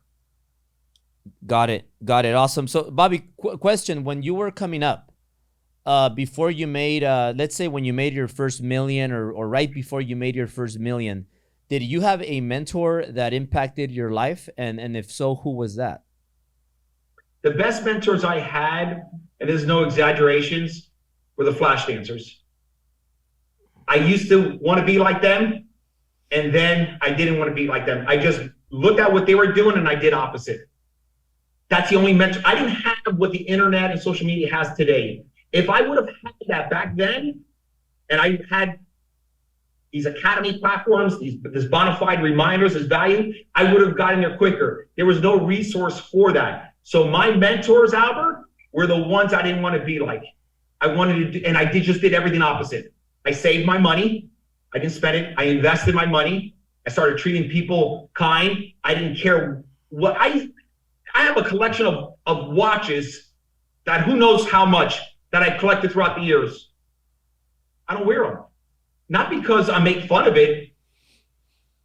Got it. Awesome. So Bobby, question: when you were coming up, before you made, let's say when you made your first million, or right before you made your first million, did you have a mentor that impacted your life? And if so, who was that? The best mentors I had, and there's no exaggerations, were the flash dancers. I used to want to be like them, and then I didn't want to be like them. I just looked at what they were doing and I did opposite. That's the only mentor. I didn't have what the internet and social media has today. If I would have had that back then, and I had these academy platforms, this bona fide reminders, this value, I would have gotten there quicker. There was no resource for that. So my mentors, Albert, were the ones I didn't want to be like. I wanted to do, and I just did everything opposite. I saved my money. I didn't spend it. I invested my money. I started treating people kind. I didn't care what I have a collection of watches that who knows how much that I collected throughout the years. I don't wear them. Not because I make fun of it.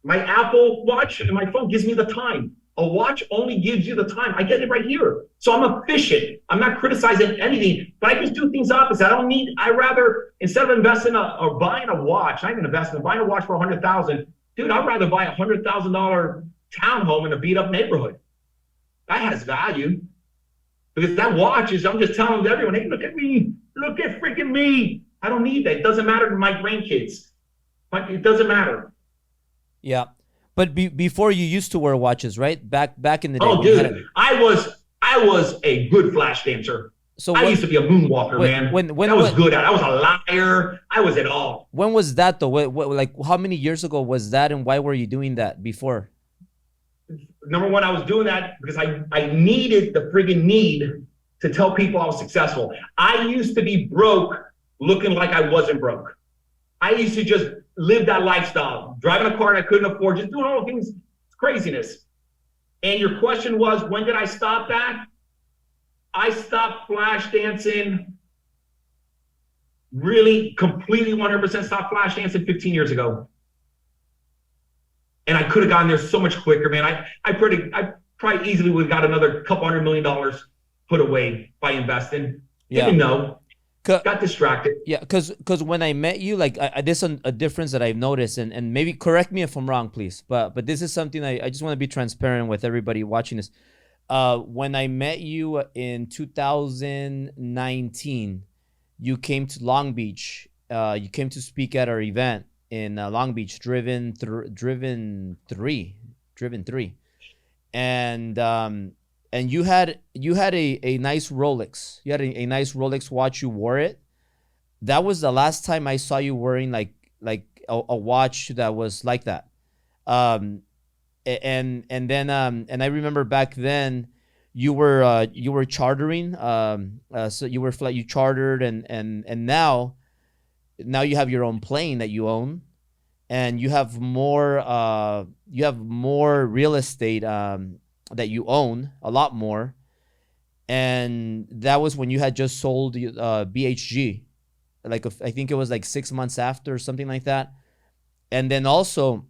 My Apple Watch and my phone gives me the time. A watch only gives you the time. I get it right here. So I'm efficient. I'm not criticizing anything, but I just do things opposite. I rather, instead of investing or buying a watch, not even investing, buying a watch for $100,000, dude, I'd rather buy a $100,000 townhome in a beat up neighborhood. That has value. Because that watch is, I'm just telling everyone, hey, look at me. Look at freaking me. I don't need that. It doesn't matter to my grandkids. It doesn't matter. Yeah. But before you used to wear watches, right? Back in the day. Oh, dude, I was a good flash dancer. So I used to be a moonwalker, man. When I was good at it. I was a liar. I was it all. When was that though? Like how many years ago was that, and why were you doing that before? Number one, I was doing that because I needed the friggin' need to tell people I was successful. I used to be broke looking like I wasn't broke. I used to just live that lifestyle, driving a car I couldn't afford, just doing all the things, craziness. And your question was, when did I stop that? I stopped flash dancing, really completely 100% stopped flash dancing 15 years ago. And I could have gotten there so much quicker, man. I probably easily would have got another couple $100 million put away by investing. Didn't know. Got distracted. Yeah, because when I met you, like this is a difference that I've noticed, and maybe correct me if I'm wrong, please. But this is something I just want to be transparent with everybody watching this. When I met you in 2019, you came to Long Beach. You came to speak at our event in Long Beach, Driven 3, and you had a nice Rolex. You had a nice Rolex watch. You wore it. That was the last time I saw you wearing like a watch that was like that. And then I remember back then you were chartering. So you chartered, and now you have your own plane that you own, and you have more real estate that you own, a lot more. And that was when you had just sold BHG, I think it was like 6 months after or something like that. And then also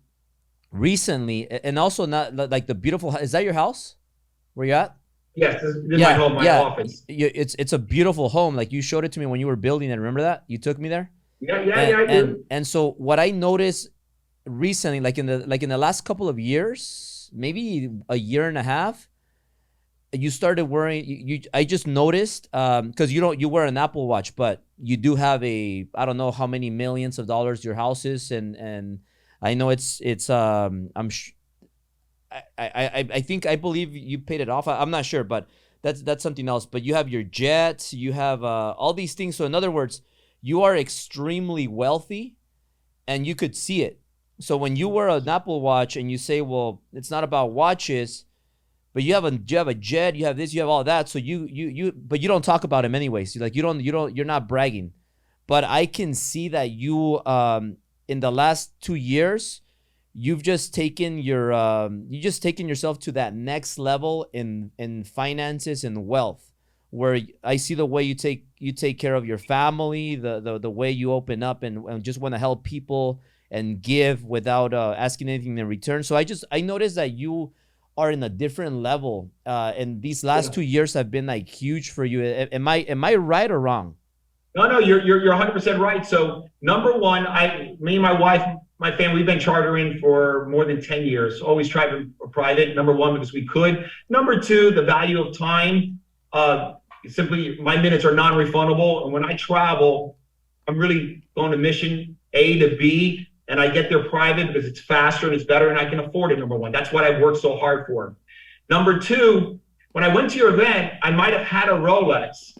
recently, and also not like the beautiful, is that your house where you at? Yes, this is my home, my office. It's a beautiful home. Like you showed it to me when you were building it. Remember that? You took me there? Yeah, I do. And so what I noticed recently, like in the last couple of years, maybe a year and a half, you started wearing, I just noticed, because you wear an Apple Watch, but you do have I don't know how many millions of dollars your house is, and I know I believe you paid it off. I'm not sure, but that's something else. But you have your jets, you have all these things. So in other words, you are extremely wealthy, and you could see it. So when you wear an Apple Watch and you say, well, it's not about watches, but you have a jet, you have this, you have all that. So but you don't talk about them anyways. You're not bragging. But I can see that you, in the last 2 years, you've just taken yourself to that next level in finances and wealth, where I see the way you take care of your family, the way you open up and just want to help people and give without asking anything in return. So I noticed that you are in a different level, and these last 2 years have been like huge for you. Am I right or wrong? No, you're 100% right. So number one, me and my wife, my family, we've been chartering for more than 10 years. Always driving private. Number one, because we could. Number two, the value of time. Simply, my minutes are non-refundable, and when I travel, I'm really going to mission A to B. And I get there private because it's faster and it's better and I can afford it, number one. That's what I've worked so hard for. Number two, when I went to your event, I might have had a Rolex.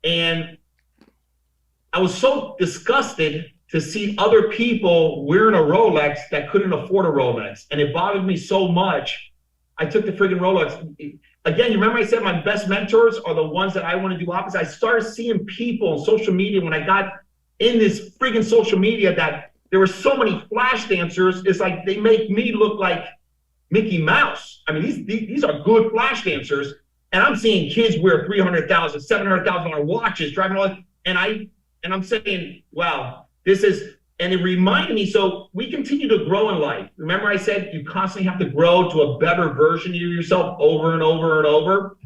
And I was so disgusted to see other people wearing a Rolex that couldn't afford a Rolex. And it bothered me so much. I took the friggin' Rolex. Again, you remember I said my best mentors are the ones that I want to do opposite. I started seeing people on social media when I got in this friggin' social media that there were so many flash dancers. It's like they make me look like Mickey Mouse. I mean, these are good flash dancers, and I'm seeing kids wear $300,000, $700,000 watches, driving all that, and I'm saying, wow, this is. And it reminded me. So we continue to grow in life. Remember, I said you constantly have to grow to a better version of yourself over and over and over.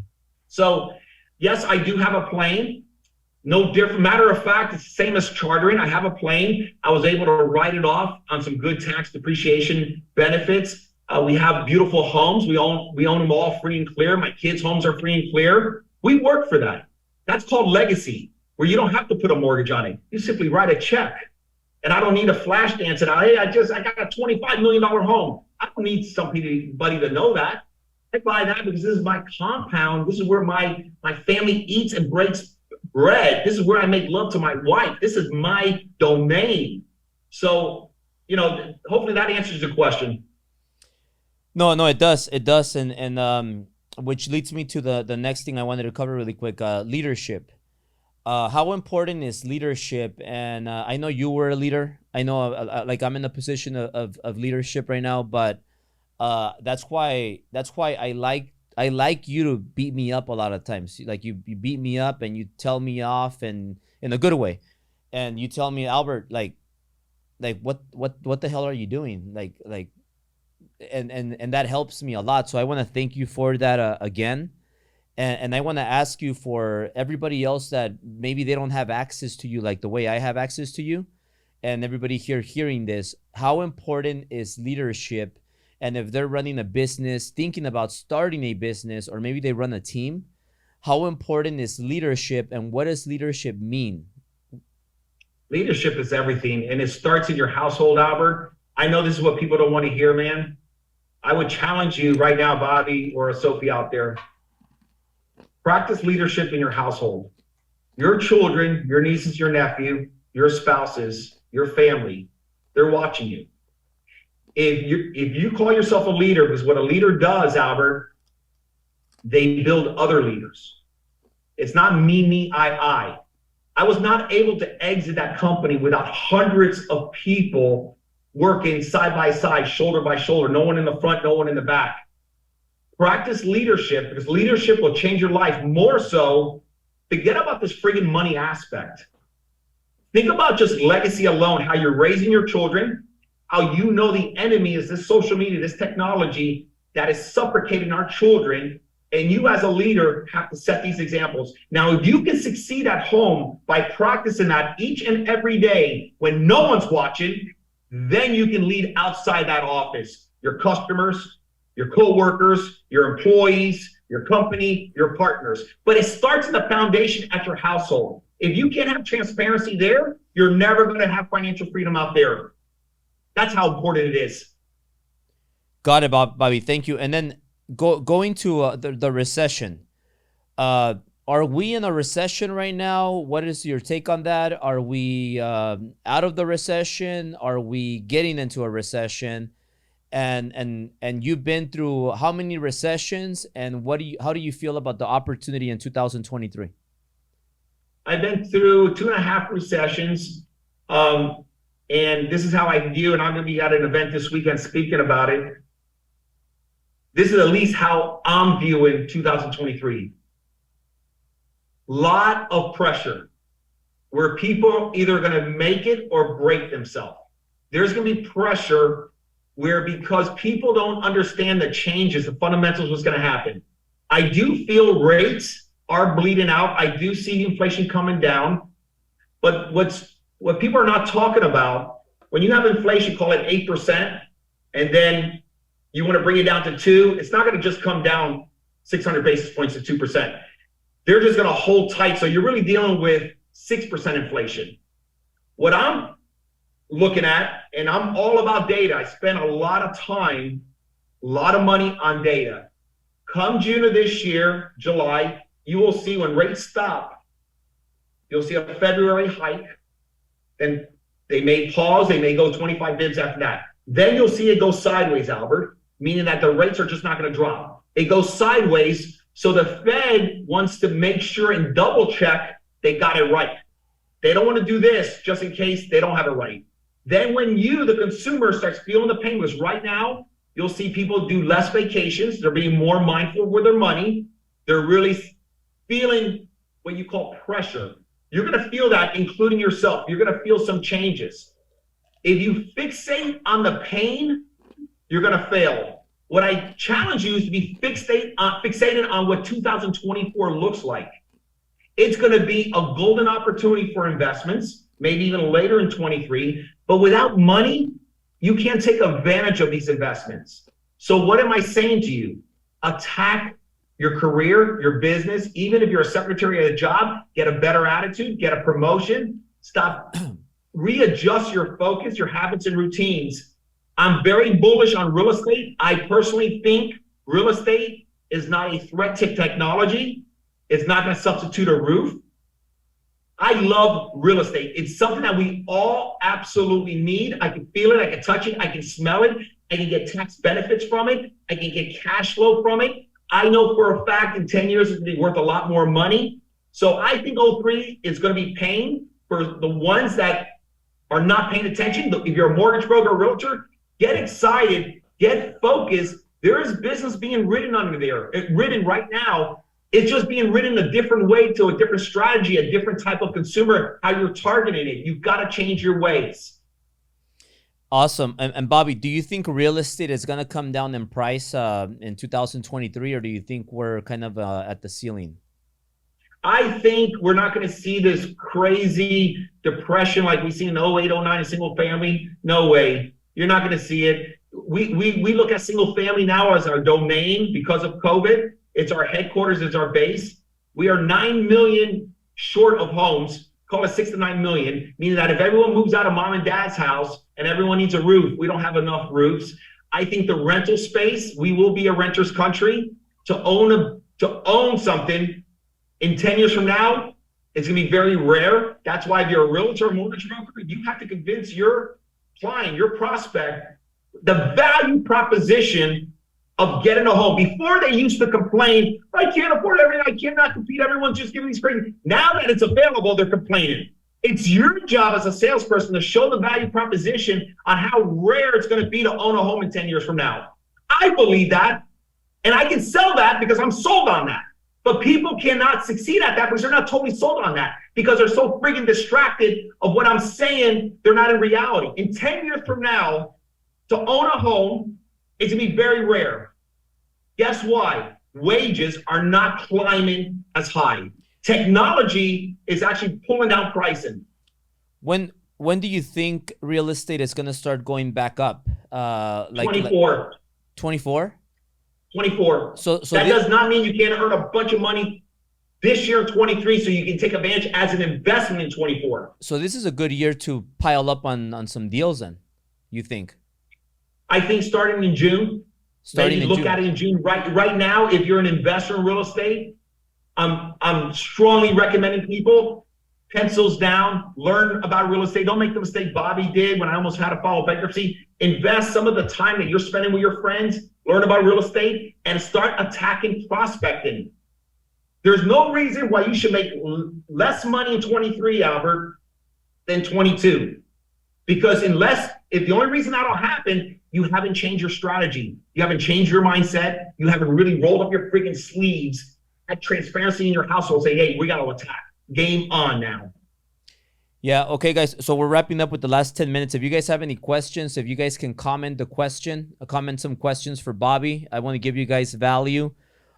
So yes, I do have a plane. No different. Matter of fact, it's the same as chartering. I have a plane. I was able to write it off on some good tax depreciation benefits. We have beautiful homes. We own them all free and clear. My kids' homes are free and clear. We work for that. That's called legacy, where you don't have to put a mortgage on it. You simply write a check. And I don't need a flash dance. And hey, I got a $25 million home. I don't need somebody to know that. I buy that because this is my compound. This is where my family eats and breaks bread. This is where I make love to my wife. This is my domain. So, hopefully that answers your question. No, it does. And which leads me to the next thing I wanted to cover really quick, leadership. How important is leadership? And I know you were a leader. I know like I'm in a position of leadership right now, but that's why I like you to beat me up a lot of times. Like you beat me up and you tell me off, and in a good way. And you tell me, Albert, like what the hell are you doing? And that helps me a lot. So I want to thank you for that again. And I want to ask you, for everybody else that maybe they don't have access to you like the way I have access to you, and everybody here hearing this, how important is leadership? And if they're running a business, thinking about starting a business, or maybe they run a team, how important is leadership, and what does leadership mean? Leadership is everything, and it starts in your household, Albert. I know this is what people don't want to hear, man. I would challenge you right now, Bobby or Sophie out there. Practice leadership in your household. Your children, your nieces, your nephew, your spouses, your family, they're watching you. If you call yourself a leader, because what a leader does, Albert, they build other leaders. It's not me, I. I was not able to exit that company without hundreds of people working side by side, shoulder by shoulder, no one in the front, no one in the back. Practice leadership, because leadership will change your life. More so, forget about this friggin' money aspect. Think about just legacy alone, how you're raising your children, how you know the enemy is this social media, this technology that is suffocating our children, and you as a leader have to set these examples. Now, if you can succeed at home by practicing that each and every day when no one's watching, then you can lead outside that office, your customers, your co-workers, your employees, your company, your partners. But it starts in the foundation at your household. If you can't have transparency there, you're never going to have financial freedom out there. That's how important it is. Got it, Bobby. Thank you. And then going to the recession. Are we in a recession right now? What is your take on that? Are we out of the recession? Are we getting into a recession? And you've been through how many recessions, and how do you feel about the opportunity in 2023? I've been through 2.5 recessions, and this is how I view, and I'm going to be at an event this weekend speaking about it. This is at least how I'm viewing 2023. Lot of pressure where people are either going to make it or break themselves. There's going to be pressure where, because people don't understand the changes, the fundamentals, what's going to happen. I do feel rates are bleeding out. I do see inflation coming down. But what people are not talking about, when you have inflation, call it 8%, and then you want to bring it down to 2%, it's not going to just come down 600 basis points to 2%. They're just going to hold tight. So you're really dealing with 6% inflation. What I'm looking at, and I'm all about data. I spend a lot of time, a lot of money on data. Come June of this year, July, you will see when rates stop, you'll see a February hike. Then they may pause, they may go 25 bibs after that. Then you'll see it go sideways, Albert, meaning that the rates are just not going to drop. It goes sideways. So the Fed wants to make sure and double check they got it right. They don't want to do this just in case they don't have it right. Then when you, the consumer, starts feeling the pain, because right now you'll see people do less vacations. They're being more mindful with their money. They're really feeling what you call pressure. You're going to feel that, including yourself. You're going to feel some changes. If you fixate on the pain, you're going to fail. What I challenge you is to be fixated on what 2024 looks like. It's going to be a golden opportunity for investments, maybe even later in 23. But without money, you can't take advantage of these investments. So what am I saying to you? Attack your career, your business. Even if you're a secretary at a job, get a better attitude, get a promotion, stop, readjust your focus, your habits and routines. I'm very bullish on real estate. I personally think real estate is not a threat to technology. It's not going to substitute a roof. I love real estate. It's something that we all absolutely need. I can feel it. I can touch it. I can smell it. I can get tax benefits from it. I can get cash flow from it. I know for a fact in 10 years it's going to be worth a lot more money. So I think '03 is going to be pain for the ones that are not paying attention. If you're a mortgage broker or realtor, get excited, get focused. There is business being written under there, written right now. It's just being written a different way, to a different strategy, a different type of consumer, how you're targeting it. You've got to change your ways. Awesome. And Bobby, do you think real estate is going to come down in price in 2023, or do you think we're kind of at the ceiling? I think we're not going to see this crazy depression like we seen in 08, 09 in single family. No way. You're not going to see it. We look at single family now as our domain because of COVID. It's our headquarters, it's our base. We are 9 million short of homes, call it 6 to 9 million, meaning that if everyone moves out of mom and dad's house and everyone needs a roof, we don't have enough roofs. I think the rental space, we will be a renter's country. To own something in 10 years from now, it's gonna be very rare. That's why if you're a realtor or mortgage broker, you have to convince your client, your prospect, the value proposition of getting a home. Before they used to complain, I can't afford everything, I cannot compete, everyone's just giving these crazy. Now that it's available, they're complaining. It's your job as a salesperson to show the value proposition on how rare it's gonna be to own a home in 10 years from now. I believe that, and I can sell that because I'm sold on that. But people cannot succeed at that because they're not totally sold on that, because they're so freaking distracted of what I'm saying, they're not in reality. In 10 years from now, to own a home, it's gonna be very rare. Guess why? Wages are not climbing as high. Technology is actually pulling down pricing. When do you think real estate is gonna start going back up? 24. 24? 24. So that does not mean you can't earn a bunch of money this year in 23, so you can take advantage as an investment in 24. So this is a good year to pile up on some deals then, you think? I think starting in June. Maybe look at it in June. Right now, if you're an investor in real estate, I'm strongly recommending people pencils down, learn about real estate. Don't make the mistake Bobby did when I almost had to file bankruptcy. Invest some of the time that you're spending with your friends, learn about real estate, and start attacking prospecting. There's no reason why you should make less money in 23, Albert, than 22. Because if the only reason that'll happen, you haven't changed your strategy. You haven't changed your mindset. You haven't really rolled up your freaking sleeves, had transparency in your household, say, hey, we got to attack. Game on now. Yeah, okay, guys. So we're wrapping up with the last 10 minutes. If you guys have any questions, if you guys can comment some questions for Bobby. I want to give you guys value.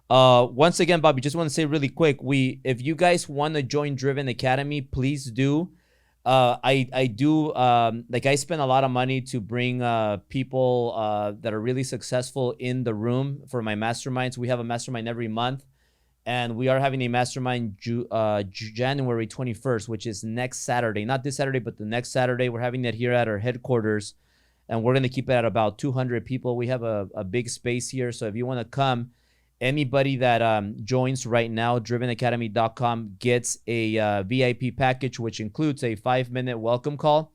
Once again, Bobby, just want to say really quick, if you guys want to join Driven Academy, please do. I do, I spend a lot of money to bring people that are really successful in the room for my masterminds. We have a mastermind every month. And we are having a mastermind January 21st, which is next Saturday. Not this Saturday, but the next Saturday. We're having it here at our headquarters. And we're going to keep it at about 200 people. We have a big space here. So if you want to come, anybody that joins right now, drivenacademy.com, gets a VIP package, which includes a 5-minute welcome call.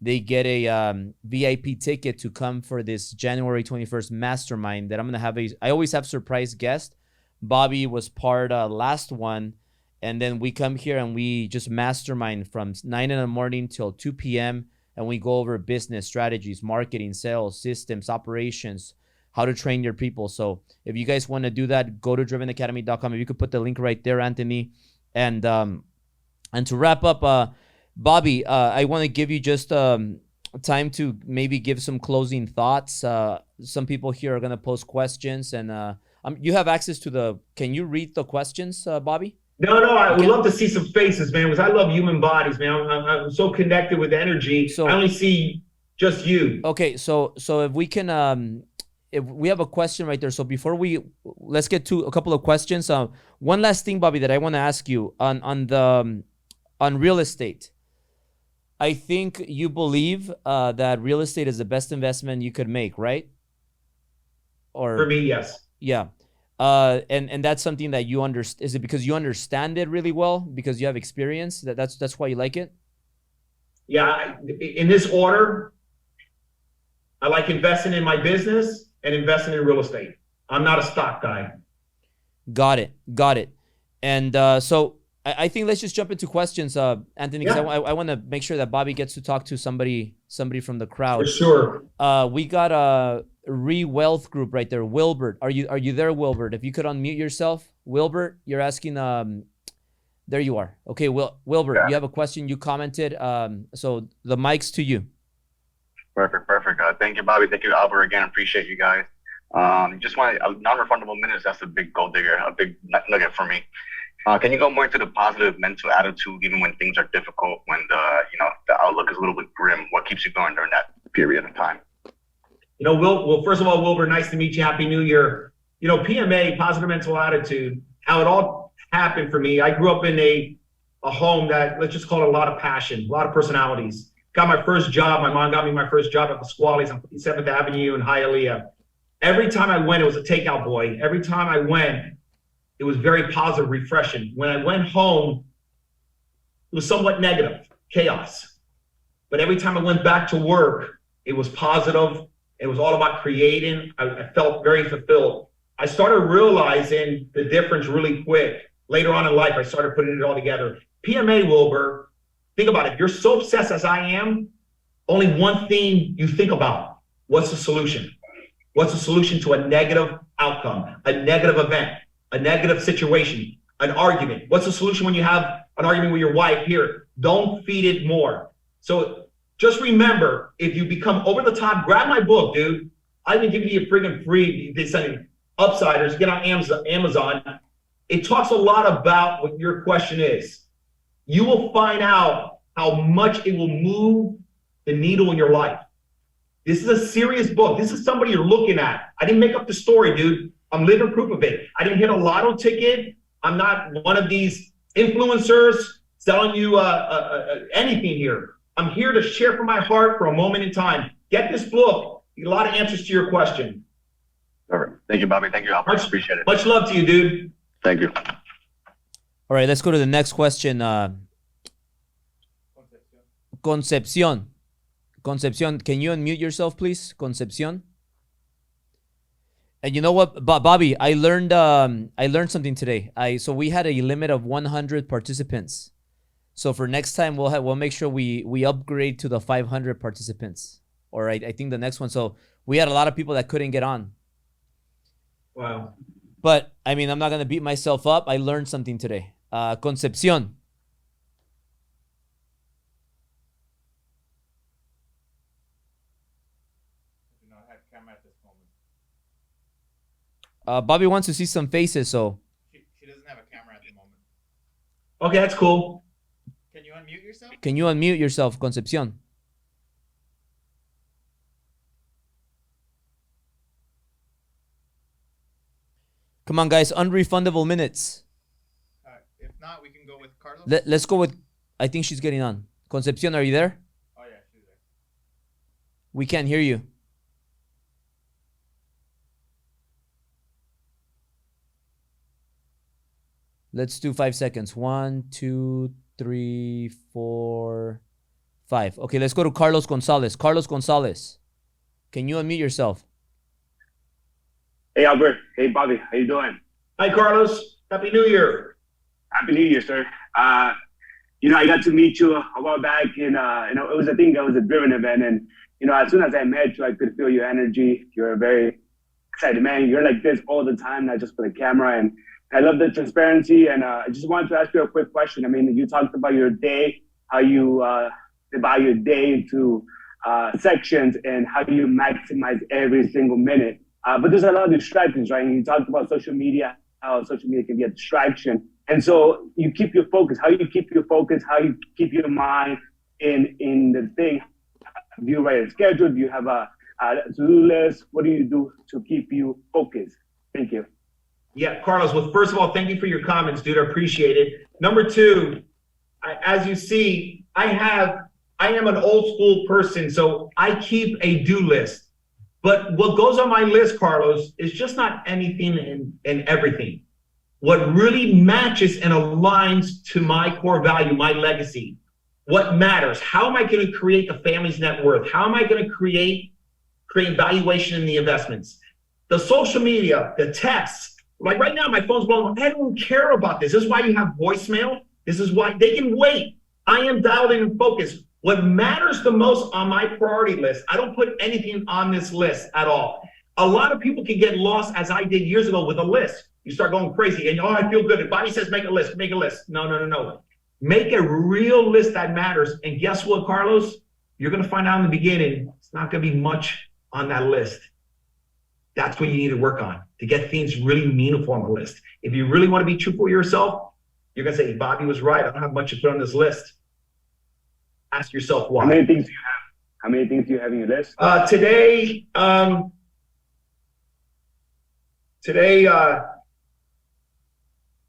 They get a VIP ticket to come for this January 21st mastermind that I'm going to have. I always have surprise guests. Bobby was part last one, and then we come here and we just mastermind from 9 in the morning till 2 p.m. and we go over business strategies, marketing, sales, systems, operations, how to train your people. So if you guys want to do that, go to drivenacademy.com. If you could put the link right there, Anthony. And to wrap up, Bobby, I want to give you just time to maybe give some closing thoughts. Some people here are going to post questions, and you have access to can you read the questions, Bobby? No, I would love to see some faces, man, because I love human bodies, man. I'm so connected with energy. So I only see just you. Okay, so if we can, if we have a question right there. So before let's get to a couple of questions. One last thing, Bobby, that I want to ask you on real estate. I think you believe that real estate is the best investment you could make, right? Or for me, yes. Yeah. And that's something that you understand. Is it because you understand it really well? Because you have experience? That's why you like it? Yeah. In this order, I like investing in my business and investing in real estate. I'm not a stock guy. Got it. And so I think let's just jump into questions, Anthony, because I want to make sure that Bobby gets to talk to somebody from the crowd. For sure. We got a Wealth Group right there. Wilbert, are you there, Wilbert? If you could unmute yourself, Wilbert, you're asking. There you are. Okay, Wilbert, you have a question. You commented. So the mic's to you. Perfect. Thank you, Bobby. Thank you, Albert. Again, appreciate you guys. Just want non-refundable minutes. That's a big gold digger, a big nugget for me. Can you go more into the positive mental attitude, even when things are difficult, when the outlook is a little bit grim? What keeps you going during that period of time? Well, first of all, Wilbur, nice to meet you. Happy New Year. PMA, positive mental attitude, how it all happened for me. I grew up in a home that, let's just call it a lot of passion, a lot of personalities. Got my first job. My mom got me my first job at the Squallies on 57th Avenue in Hialeah. Every time I went, it was a takeout boy. Every time I went, it was very positive, refreshing. When I went home, it was somewhat negative, chaos. But every time I went back to work, it was positive. It was all about creating. I felt very fulfilled. I started realizing the difference really quick. Later on in life, I started putting it all together. PMA, Wilbur, think about it. If you're so obsessed as I am, only one thing you think about. What's the solution? What's the solution to a negative outcome, a negative event, a negative situation, an argument? What's the solution when you have an argument with your wife? Here, don't feed it more. So just remember, if you become over the top, grab my book, dude. I've been giving you a friggin' free, they send Upsiders, get on Amazon. It talks a lot about what your question is. You will find out how much it will move the needle in your life. This is a serious book. This is somebody you're looking at. I didn't make up the story, dude. I'm living proof of it. I didn't hit a lotto ticket. I'm not one of these influencers selling you anything here. I'm here to share from my heart for a moment in time. Get this book. You get a lot of answers to your question. All right. Thank you, Bobby. Thank you, Albert. Appreciate it. Much love to you, dude. Thank you. All right, let's go to the next question. Concepcion, can you unmute yourself, please? Concepcion. And you know what, Bobby, I learned something today. So we had a limit of 100 participants. So for next time, we'll make sure we upgrade to the 500 participants. Or I think the next one. So we had a lot of people that couldn't get on. Wow. But I mean, I'm not gonna beat myself up. I learned something today. Concepcion. Bobby wants to see some faces, so. She doesn't have a camera at the moment. Okay, that's cool. Can you unmute yourself? Can you unmute yourself, Concepcion? Come on, guys, unrefundable minutes. If not, we can go with Carlos. Let's go with, I think she's getting on. Concepcion, are you there? Oh, yeah, she's there. We can't hear you. Let's do 5 seconds. 1, 2, 3, 4, 5. Okay, let's go to Carlos Gonzalez. Carlos Gonzalez, can you unmute yourself? Hey, Albert. Hey, Bobby. How you doing? Hi, Carlos. Happy New Year. Happy New Year, sir. I got to meet you a while back, and it was a driven event, and as soon as I met you, I could feel your energy. You're a very excited man. You're like this all the time, not just for the camera, and I love the transparency. And I just wanted to ask you a quick question. I mean, you talked about your day, how you divide your day into sections, and how you maximize every single minute. But there's a lot of distractions, right? And you talked about social media, how social media can be a distraction. And so you keep your focus, how you keep your focus, how you keep your mind in the thing. Do you write a schedule? Do you have a to-do list? What do you do to keep you focused? Thank you. Yeah, Carlos, well, first of all, thank you for your comments, dude. I appreciate it. Number two, as you see, I am an old school person, so I keep a do list. But what goes on my list, Carlos, is just not anything and everything. What really matches and aligns to my core value, my legacy, what matters. How am I going to create the family's net worth? How am I going to create valuation in the investments? The social media, the texts, Like right now, my phone's blowing. I don't care about this. This is why you have voicemail. This is why they can wait. I am dialed in and focused. What matters the most on my priority list, I don't put anything on this list at all. A lot of people can get lost, as I did years ago, with a list. You start going crazy and, I feel good. If Bobby says make a list, make a list. No. Make a real list that matters. And guess what, Carlos? You're going to find out in the beginning, it's not going to be much on that list. That's what you need to work on to get things really meaningful on the list. If you really want to be truthful with yourself, you're going to say, Bobby was right. I don't have much to put on this list. Ask yourself why. How many things do you have? How many things do you have in your list? Today,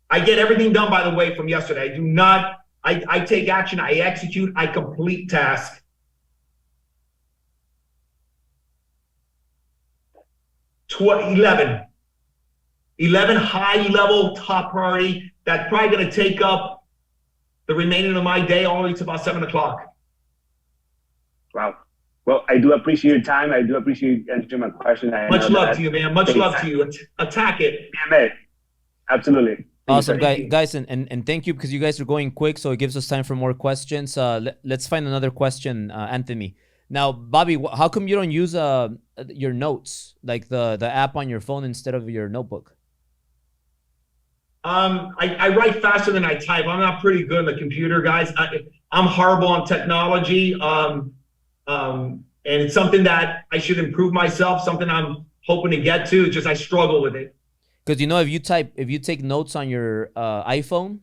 I get everything done, by the way, from yesterday. I take action, I execute, I complete tasks. 11 high level top priority that's probably going to take up the remaining of my day all the way to about 7 o'clock. Wow. Well, I do appreciate your time. I do appreciate you answering my question. Much love to you, man. Much love to you. Attack it. Yeah, absolutely. Awesome, guys, and thank you, because you guys are going quick, so it gives us time for more questions. Let's find another question, Anthony. Now, Bobby, how come you don't use your notes, like the app on your phone instead of your notebook? I write faster than I type. I'm not pretty good on the computer, guys. I'm horrible on technology. And it's something that I should improve myself, something I'm hoping to get to. It's just I struggle with it. Because if you take notes on your iPhone,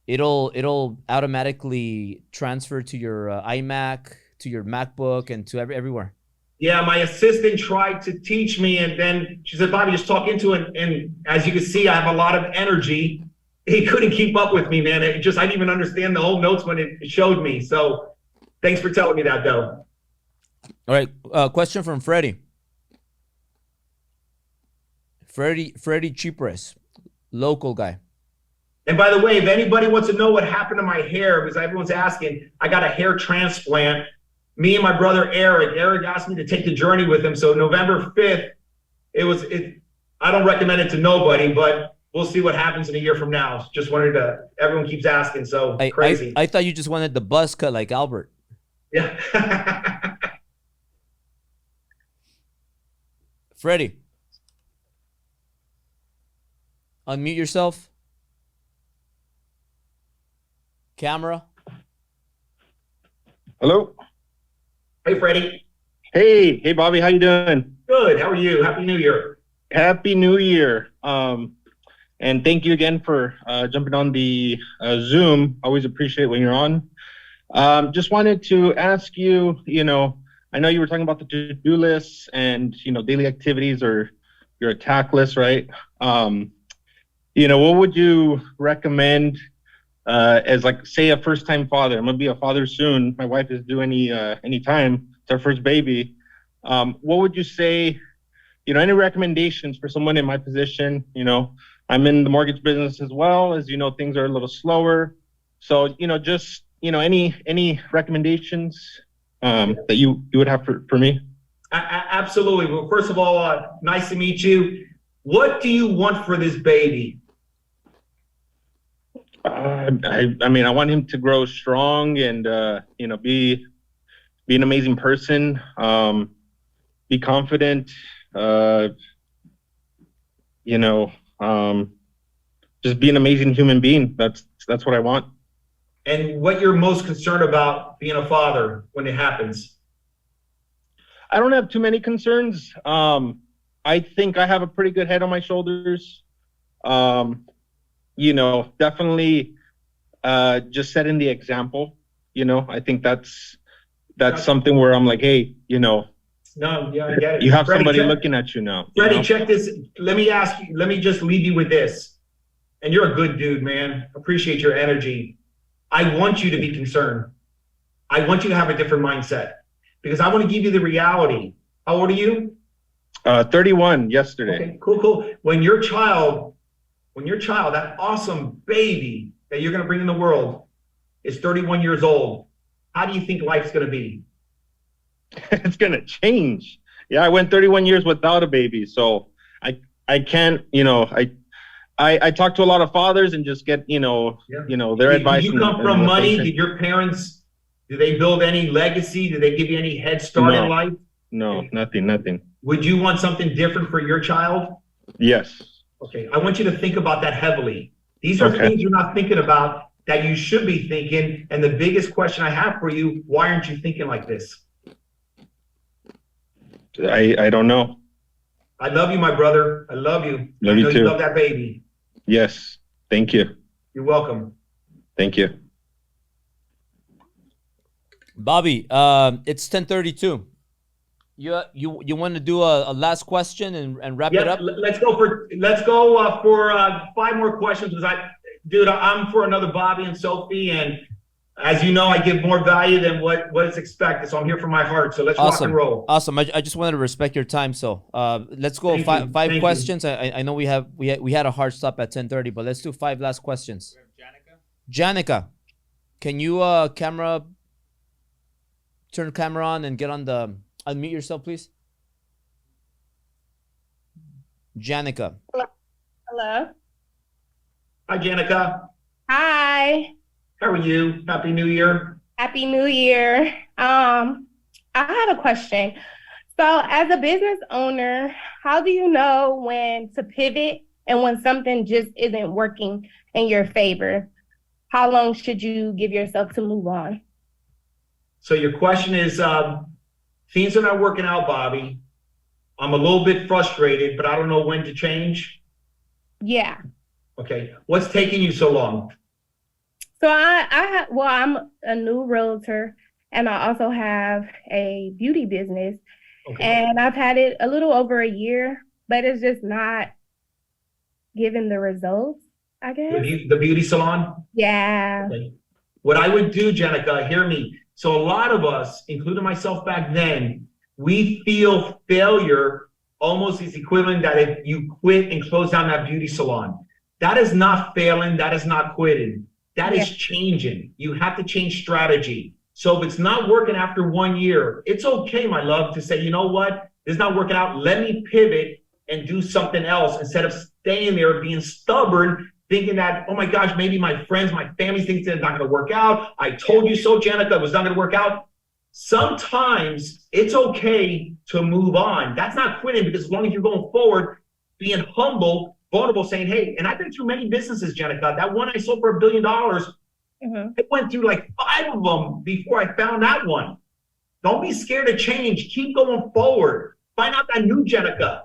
it'll automatically transfer to your iMac, to your MacBook, and to everywhere. Yeah, my assistant tried to teach me, and then she said, Bobby, just talk into it. And as you can see, I have a lot of energy. He couldn't keep up with me, man. I didn't even understand the whole notes when it showed me. So thanks for telling me that, though. All right, question from Freddie. Freddie Chipres, local guy. And by the way, if anybody wants to know what happened to my hair, because everyone's asking, I got a hair transplant. Me and my brother Eric asked me to take the journey with him. So November 5th, I don't recommend it to nobody, but we'll see what happens in a year from now. Just everyone keeps asking, so crazy. I thought you just wanted the buzz cut like Albert. Yeah. Freddie, unmute yourself. Camera. Hello. Hey, Freddie. Hey, Bobby. How you doing? Good. How are you? Happy New Year. Happy New Year. And thank you again for jumping on the Zoom. Always appreciate when you're on. Just wanted to ask you, I know you were talking about the to-do lists and, daily activities or your attack list, right? What would you recommend as, like, say, a first-time father? I'm going to be a father soon. My wife is due any time. It's our first baby. What would you say, any recommendations for someone in my position? I'm in the mortgage business as well. As things are a little slower. So, just, any recommendations that you would have for me? Absolutely. Well, first of all, nice to meet you. What do you want for this baby? I want him to grow strong and, be an amazing person, be confident, just be an amazing human being. That's what I want. And what you're most concerned about being a father when it happens? I don't have too many concerns. I think I have a pretty good head on my shoulders. Definitely just setting the example. I think that's something where I'm like, hey, No, yeah, I get it. You have somebody looking at you now. Freddie, check this. Let me just leave you with this. And you're a good dude, man. Appreciate your energy. I want you to be concerned. I want you to have a different mindset because I want to give you the reality. How old are you? 31 yesterday. Okay, cool. When your child, that awesome baby that you're going to bring in the world is 31 years old, how do you think life's going to be? It's going to change. Yeah, I went 31 years without a baby. So I can't, I talk to a lot of fathers and just get, their advice. Did you come and from what they money? think. Did your parents, did they build any legacy? Did they give you any head start in No. life? No, nothing. Would you want something different for your child? Yes. Okay, I want you to think about that heavily. These are things you're not thinking about that you should be thinking. And the biggest question I have for you, why aren't you thinking like this? I don't know. I love you, my brother. I love you. Love I you know too. you love that baby. Yes. Thank you. You're welcome. Thank you. Bobby, it's 10:32. You want to do a last question and wrap it Yeah, up? let's go for 5 more questions. Because I'm for another Bobby and Sophie, and as you know, I give more value than what is expected. So I'm here from my heart. So let's rock and roll. Awesome. I just wanted to respect your time. So let's go Thank five you. questions. I know we had a hard stop at 10:30, but let's do 5 last questions. We have Janica, can you turn camera on and get on the unmute yourself, please? Janica. Hello. Hi, Janica. Hi. How are you? Happy New Year. Happy New Year. I have a question. So as a business owner, how do you know when to pivot and when something just isn't working in your favor? How long should you give yourself to move on? So your question is, things are not working out, Bobby. I'm a little bit frustrated, but I don't know when to change. Yeah. Okay. What's taking you so long? So I'm a new realtor, and I also have a beauty business, and I've had it a little over a year, but it's just not giving the results, I guess. The beauty salon? Yeah. Okay. What I would do, Janica, hear me. So a lot of us, including myself back then, we feel failure almost is equivalent that if you quit and close down that beauty salon. That is not failing. That is not quitting. That is changing. You have to change strategy. So if it's not working after 1 year, it's okay, my love, to say, you know what? It's not working out. Let me pivot and do something else instead of staying there being stubborn, thinking that, oh my gosh, maybe my friends, my family thinks it's not going to work out. I told you so, Janica, it was not going to work out. Sometimes it's okay to move on. That's not quitting, because as long as you're going forward, being humble, vulnerable, saying, hey, and I've been through many businesses, Janica. That one I sold for $1 billion, I went through like 5 of them before I found that one. Don't be scared to change. Keep going forward. Find out that new Janica.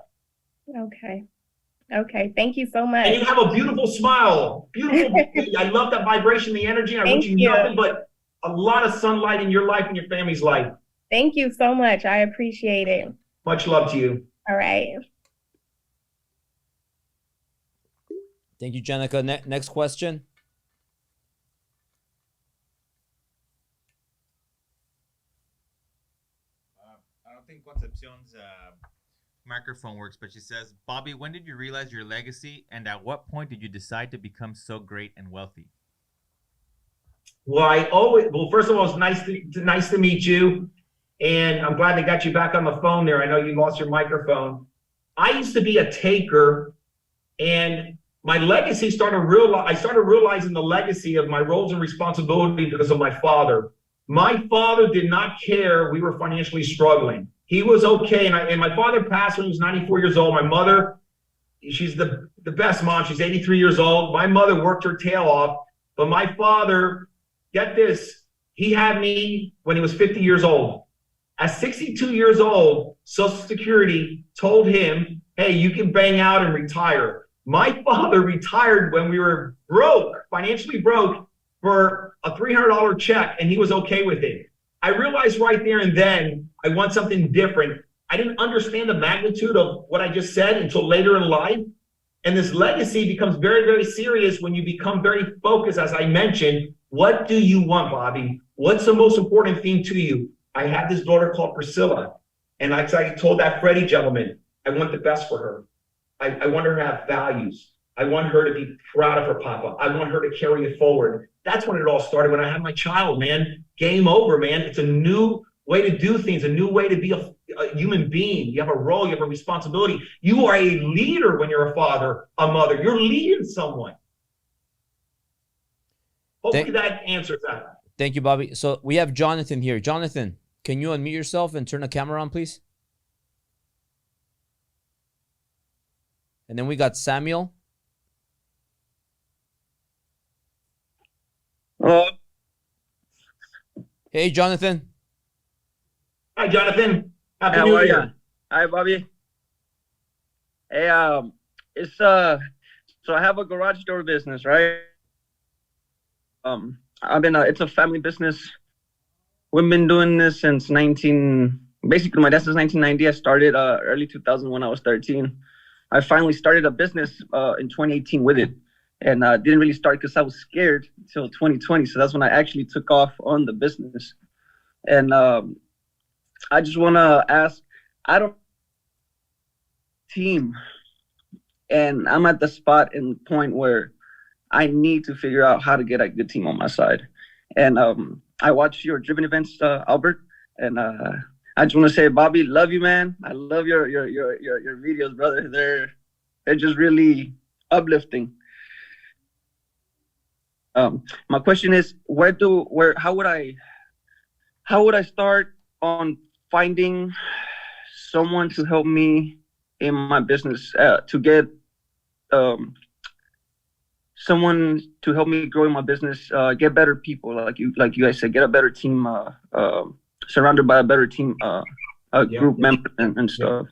Okay. Thank you so much. And you have a beautiful smile. Beautiful. I love that vibration, the energy. I wish you nothing but a lot of sunlight in your life and your family's life. Thank you so much. I appreciate it. Much love to you. All right. Thank you, Janica. Next question. I don't think Concepcion's microphone works, but she says, Bobby, when did you realize your legacy, and at what point did you decide to become so great and wealthy? Well, first of all, it's nice to meet you. And I'm glad they got you back on the phone there. I know you lost your microphone. I used to be a taker, and my legacy I started realizing the legacy of my roles and responsibility because of my father. My father did not care we were financially struggling. He was okay. And my father passed when he was 94 years old. My mother, she's the best mom. She's 83 years old. My mother worked her tail off. But my father, get this, he had me when he was 50 years old. At 62 years old, Social Security told him, hey, you can bang out and retire. My father retired when we were broke, financially broke, for a $300 check, and he was okay with it. I realized right there and then I want something different. I didn't understand the magnitude of what I just said until later in life. And this legacy becomes very, very serious when you become very focused, as I mentioned. What do you want, Bobby? What's the most important thing to you? I have this daughter called Priscilla. And like I told that Freddie gentleman, I want the best for her. I want her to have values. I want her to be proud of her papa. I want her to carry it forward. That's when it all started, when I had my child, man. Game over, man. It's a new way to do things, a new way to be a human being. You have a role, you have a responsibility. You are a leader when you're a father, a mother. You're leading someone. Hopefully that answers that. Thank you, Bobby. So we have Jonathan here. Jonathan, can you unmute yourself and turn the camera on, please? And then we got Samuel. Hello. Hey, Jonathan. Hi, Jonathan. Happy How New are Year. ya? Hi, Bobby. Hey, it's so I have a garage door business, right? It's a family business. We've been doing this since basically my dad since 1990. I started early 2000 when I was 13. I finally started a business in 2018 with it, and didn't really start because I was scared until 2020. So that's when I actually took off on the business. And I just want to ask, I don't team, and I'm at the spot and point where I need to figure out how to get a good team on my side. And I watch your driven events, Albert, and I just want to say, Bobby, love you, man. I love your videos, brother. They're just really uplifting. My question is, how would I start on finding someone to help me in my business, to get someone to help me grow in my business, get better people, like you guys said, get a better team, surrounded by a better team, group member and stuff.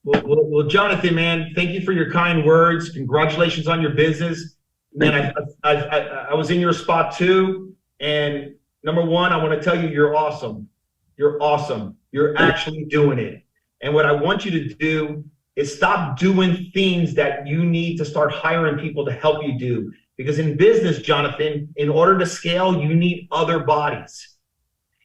Well, Jonathan, man, thank you for your kind words. Congratulations on your business. Man, I was in your spot too. And number one, I want to tell you, you're awesome. You're awesome. You're actually doing it. And what I want you to do is stop doing things that you need to start hiring people to help you do. Because in business, Jonathan, in order to scale, you need other bodies.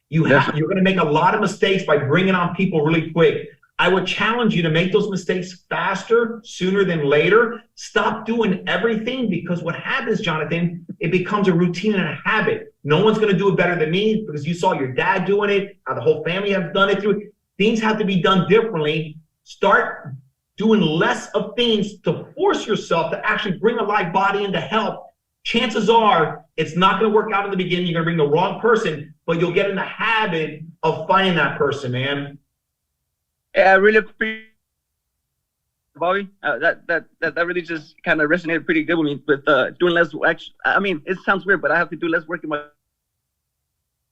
You're going to make a lot of mistakes by bringing on people really quick. I would challenge you to make those mistakes faster, sooner than later. Stop doing everything, because what happens, Jonathan, it becomes a routine and a habit. No one's going to do it better than me, because you saw your dad doing it, how the whole family has done it through it. Things have to be done differently. Start doing less of things to force yourself to actually bring a live body in to help. Chances are it's not going to work out in the beginning. You're going to bring the wrong person, but you'll get in the habit of finding that person, man. Yeah, I really appreciate it, Bobby. That really just kind of resonated pretty good with me with doing less. I mean, it sounds weird, but I have to do less work in my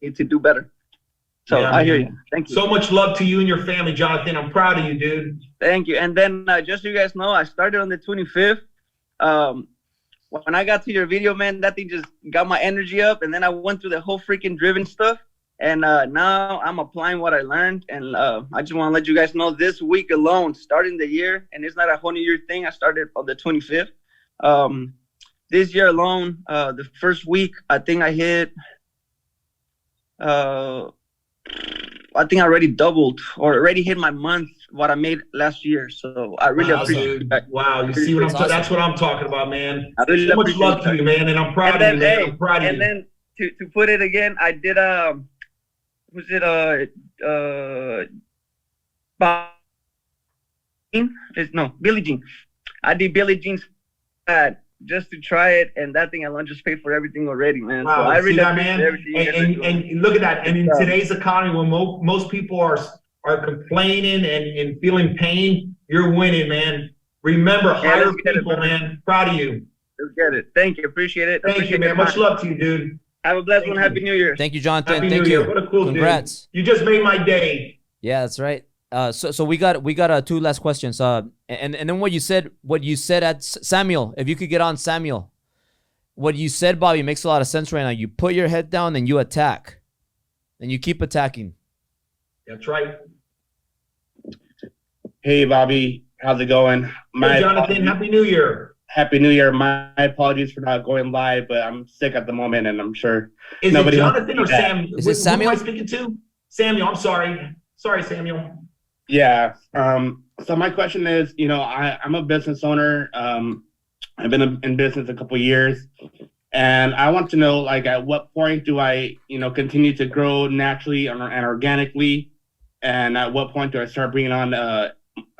to do better. So yeah, I hear you. Thank you. So much love to you and your family, Jonathan. I'm proud of you, dude. Thank you. And then just so you guys know, I started on the 25th. When I got to your video, man, that thing just got my energy up. And then I went through the whole freaking driven stuff. And now I'm applying what I learned. And I just want to let you guys know, this week alone, starting the year, and it's not a whole new year thing. I started on the 25th. This year alone, the first week, I think I hit, I think I already doubled or already hit my month what I made last year. So I really appreciate that. Wow, you see what that's what I'm talking about, man. I really so much love to you, man, and I'm proud of you, man. I'm proud of you. And then to put it again, I did Billie Jean. I did Billie Jean's ad just to try it, and that thing alone just paid for everything already, man. Wow, so I really that, man. And look at that. And in today's economy, when most people are complaining and feeling pain, you're winning, man. Remember, hire people, man. Proud of you. Let's get it. Thank you. Appreciate it. Thank you, man. Much love to you, dude. Have a blessed one. Happy New Year. Thank you, Jonathan. Happy Thank New you. Year. What a cool Congrats. dude. You just made my day. Yeah, that's right. So we got two last questions. And then what you said at Samuel, if you could get on Samuel, what you said, Bobby, makes a lot of sense right now. You put your head down and you attack, and you keep attacking. That's right. Hey, Bobby, how's it going? Hey, Jonathan, Happy New Year. Happy New Year. My apologies for not going live, but I'm sick at the moment, and I'm sure Is nobody it Jonathan or Sam? Is it Samuel? Who am I speaking to? Samuel. I'm sorry. Sorry, Samuel. Yeah. So my question is, I'm a business owner. I've been in business a couple of years, And I want to know, like, at what point do I, continue to grow naturally and organically? And at what point do I start bringing on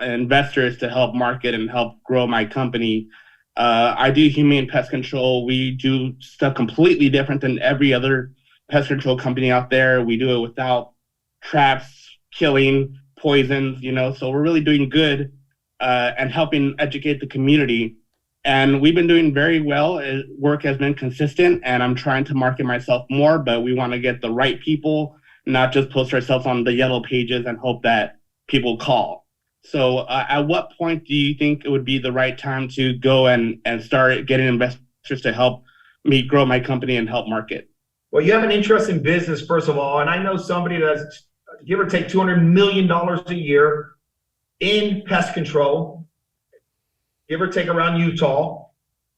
investors to help market and help grow my company? I do humane pest control. We do stuff completely different than every other pest control company out there. We do it without traps, killing, poisons, so we're really doing good and helping educate the community. And we've been doing very well. Work has been consistent, and I'm trying to market myself more, but we want to get the right people, not just post ourselves on the yellow pages and hope that people call. So at what point do you think it would be the right time to go and start getting investors to help me grow my company and help market? Well, you have an interesting business, first of all, and I know somebody that's give or take $200 million a year in pest control, give or take around Utah.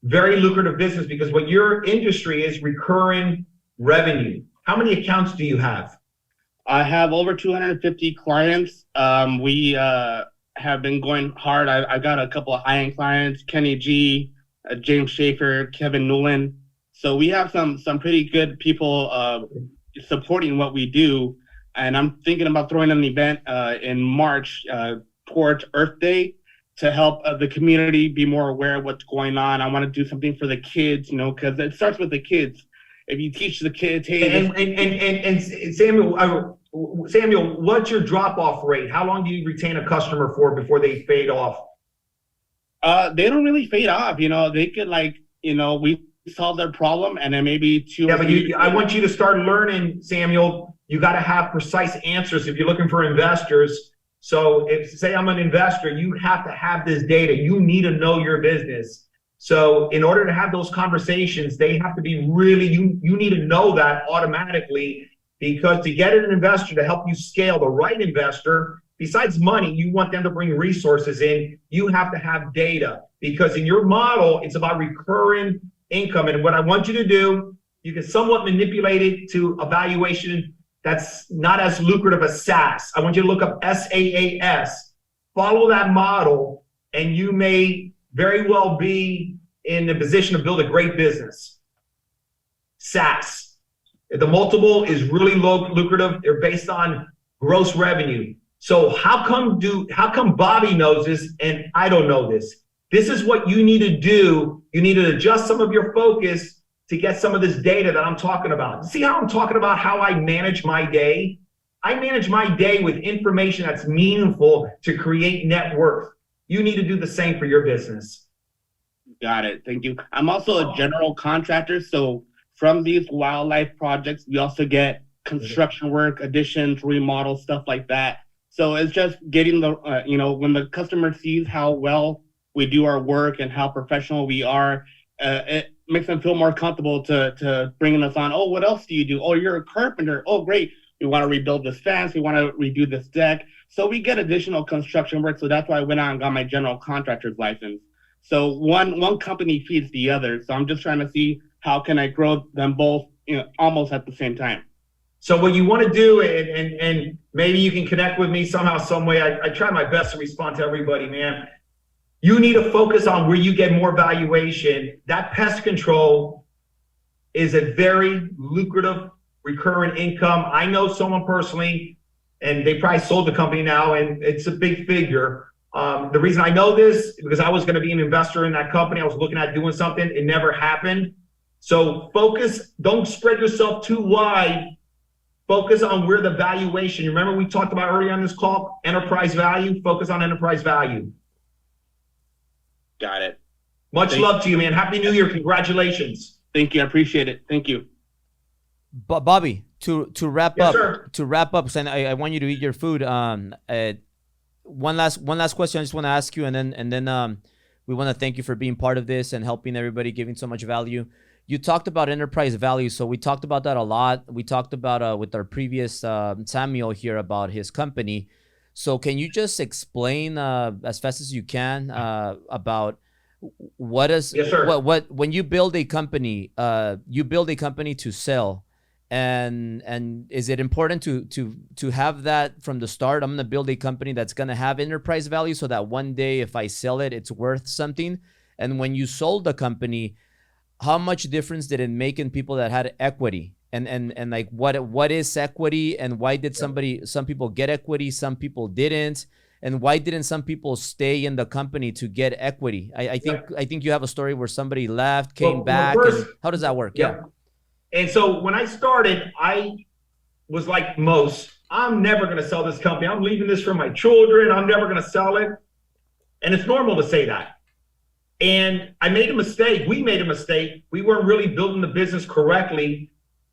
Very lucrative business because what your industry is recurring revenue. How many accounts do you have? I have over 250 clients. We have been going hard. I got a couple of high-end clients, Kenny G, James Schaefer, Kevin Newland. So we have some pretty good people supporting what we do. And I'm thinking about throwing an event in March towards Earth Day to help the community be more aware of what's going on. I want to do something for the kids, because it starts with the kids. If you teach the kids, hey, and Samuel, what's your drop-off rate? How long do you retain a customer for before they fade off? They don't really fade off. They could we solve their problem and then maybe two. Yeah, but I want you to start learning, Samuel. You got to have precise answers if you're looking for investors. So if say I'm an investor, you have to have this data. You need to know your business. So in order to have those conversations, they have to be really, you need to know that automatically, because to get an investor to help you scale, the right investor, besides money, you want them to bring resources in. You have to have data, because in your model, it's about recurring income. And what I want you to do, you can somewhat manipulate it to a valuation that's not as lucrative as SaaS. I want you to look up SaaS, follow that model, and you may very well be in the position to build a great business. SaaS. The multiple is really low lucrative. They're based on gross revenue. So how come Bobby knows this and I don't know this? This is what you need to do. You need to adjust some of your focus to get some of this data that I'm talking about. See how I'm talking about how I manage my day? I manage my day with information that's meaningful to create net worth. You need to do the same for your business. Got it. Thank you. I'm also a general contractor. So from these wildlife projects, we also get construction work, additions, remodels, stuff like that. So it's just getting the, when the customer sees how well we do our work and how professional we are, it makes them feel more comfortable to bringing us on. Oh, what else do you do? Oh, you're a carpenter. Oh, great. We want to rebuild this fence. We want to redo this deck. So we get additional construction work. So that's why I went out and got my general contractor's license. So one company feeds the other. So I'm just trying to see how can I grow them both, almost at the same time. So what you want to do, and maybe you can connect with me somehow, some way. I try my best to respond to everybody, man. You need to focus on where you get more valuation. That pest control is a very lucrative recurring income. I know someone personally, and they probably sold the company now, and it's a big figure. The reason I know this is because I was going to be an investor in that company. I was looking at doing something. It never happened. So focus. Don't spread yourself too wide. Focus on where the valuation. Remember we talked about earlier on this call, enterprise value. Focus on enterprise value. Got it. Much love to you, man. Happy New Year. Congratulations. Thank you. I appreciate it. Thank you. Bobby, to wrap Yes, up, sir. because I want you to eat your food. One last question I just want to ask you, and then we want to thank you for being part of this and helping everybody, giving so much value. You talked about enterprise value, so we talked about that a lot. We talked about with our previous Samuel here about his company. So can you just explain as fast as you can about what is Yes, sir. what when you build a company, to sell, and is it important to have that from the start? I'm going to build a company that's going to have enterprise value so that one day if I sell it, it's worth something. And when you sold the company, how much difference did it make in people that had equity? And like what is equity, and why did some people get equity, some people didn't, and why didn't some people stay in the company to get equity? I think you have a story where somebody left, came back. And how does that work? Yeah. And so when I started, I was like most, I'm never going to sell this company. I'm leaving this for my children. I'm never going to sell it. And it's normal to say that. And I made a mistake. We made a mistake. We weren't really building the business correctly.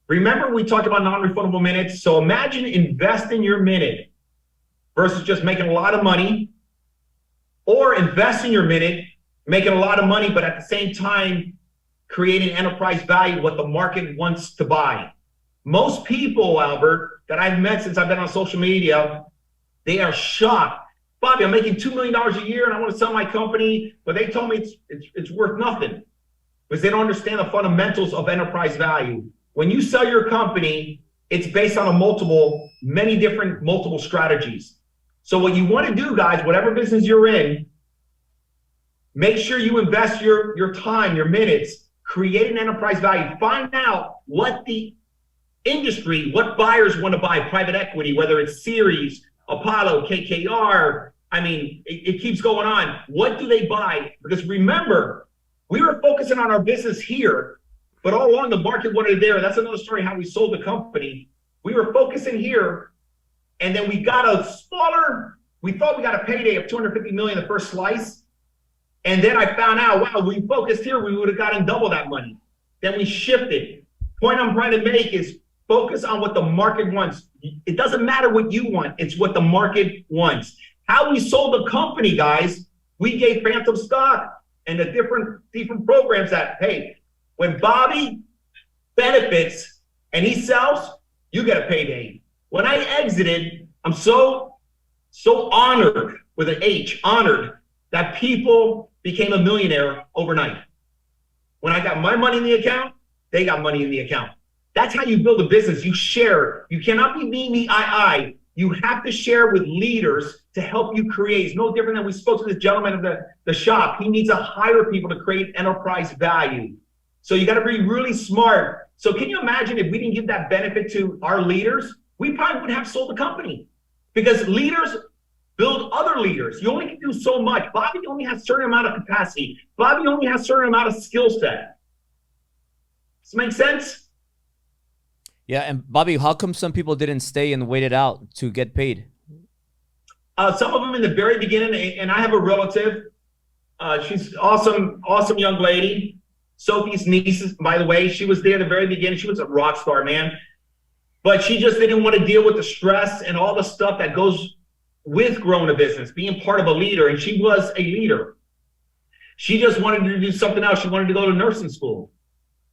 Remember, we talked about non-refundable minutes. So imagine investing your minute versus just making a lot of money, or investing your minute, making a lot of money, but at the same time, creating enterprise value, what the market wants to buy. Most people, Albert, that I've met since I've been on social media, they are shocked. Bobby, I'm making $2 million a year and I want to sell my company, but they told me it's worth nothing, because they don't understand the fundamentals of enterprise value. When you sell your company, it's based on many different multiple strategies. So what you want to do, guys, whatever business you're in, make sure you invest your time, your minutes, create an enterprise value. Find out what the industry, what buyers want to buy, private equity, whether it's Series, Apollo, KKR. I mean, it keeps going on. What do they buy? Because remember, we were focusing on our business here, but all along the market wanted it there. That's another story how we sold the company. We were focusing here, and then we got we thought we got a payday of $250 million the first slice. And then I found out, wow, we focused here, we would have gotten double that money. Then we shifted. Point I'm trying to make is focus on what the market wants. It doesn't matter what you want, it's what the market wants. How we sold the company, guys, we gave phantom stock and the different programs that, hey, when Bobby benefits and he sells, you get a payday. When I exited, I'm so honored, with an H, honored, that people became a millionaire overnight. When I got my money in the account, they got money in the account. That's how you build a business. You share. You cannot be me, I. You have to share with leaders to help you create. It's no different than we spoke to this gentleman of the shop. He needs to hire people to create enterprise value. So you got to be really smart. So can you imagine if we didn't give that benefit to our leaders, we probably would have sold the company, because leaders build other leaders. You only can do so much. Bobby only has a certain amount of capacity. Bobby only has a certain amount of skill set. Does this make sense? Yeah, and Bobby, how come some people didn't stay and wait it out to get paid? Some of them in the very beginning, and I have a relative. She's awesome young lady. Sophie's niece, by the way, she was there at the very beginning. She was a rock star, man. But she just didn't want to deal with the stress and all the stuff that goes with growing a business, being part of a leader. And she was a leader. She just wanted to do something else. She wanted to go to nursing school.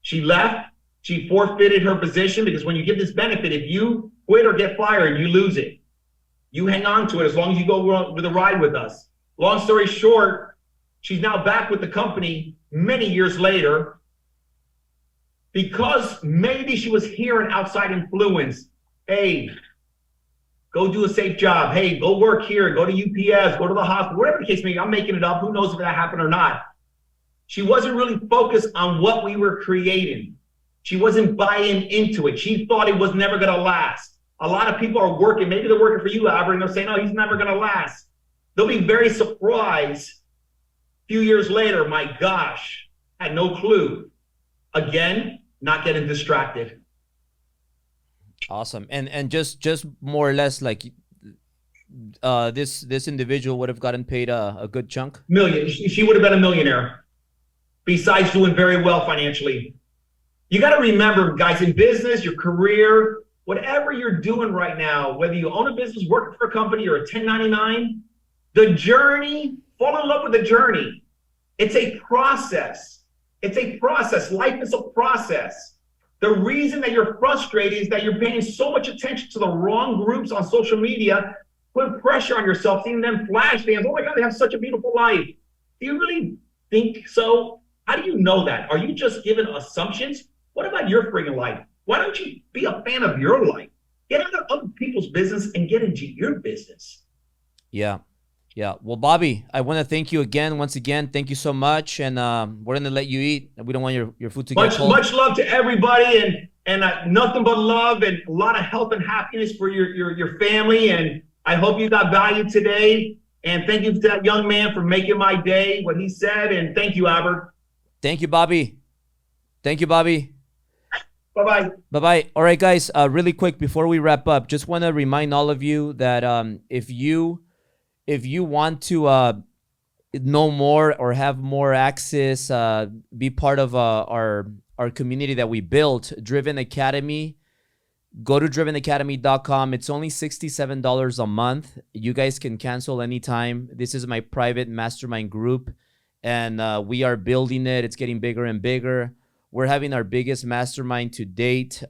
She left. She forfeited her position, because when you give this benefit, if you quit or get fired, you lose it. You hang on to it as long as you go with a ride with us. Long story short, she's now back with the company many years later, because maybe she was hearing outside influence. Hey, go do a safe job. Hey, go work here. Go to UPS. Go to the hospital. Whatever the case may be. I'm making it up. Who knows if that happened or not. She wasn't really focused on what we were creating. She wasn't buying into it. She thought it was never going to last. A lot of people are working. Maybe they're working for you, Albert, and they're saying, "Oh, he's never going to last." They'll be very surprised a few years later. My gosh, had no clue. Again, not getting distracted. Awesome. And just more or less, like this individual would have gotten paid a good chunk. Million. She would have been a millionaire, besides doing very well financially. You got to remember, guys, in business, your career, whatever you're doing right now, whether you own a business, working for a company, or a 1099, the journey, fall in love with the journey. It's a process. It's a process. Life is a process. The reason that you're frustrated is that you're paying so much attention to the wrong groups on social media, putting pressure on yourself, seeing them flash fans. Oh my God, they have such a beautiful life. Do you really think so? How do you know that? Are you just giving assumptions? What about your friggin' life? Why don't you be a fan of your life? Get out of other people's business and get into your business. Yeah. Yeah. Well, Bobby, I want to thank you again, once again. Thank you so much. And we're going to let you eat. We don't want your food to get cold. Much love to everybody, and nothing but love and a lot of health and happiness for your family. And I hope you got value today. And thank you to that young man for making my day, what he said. And thank you, Albert. Thank you, Bobby. Thank you, Bobby. Bye-bye. Bye-bye. All right, guys, really quick before we wrap up, just want to remind all of you that if you want to know more or have more access, be part of our community that we built, Driven Academy, go to drivenacademy.com. It's only $67 a month. You guys can cancel anytime. This is my private mastermind group, and we are building it. It's getting bigger and bigger. We're having our biggest mastermind to date,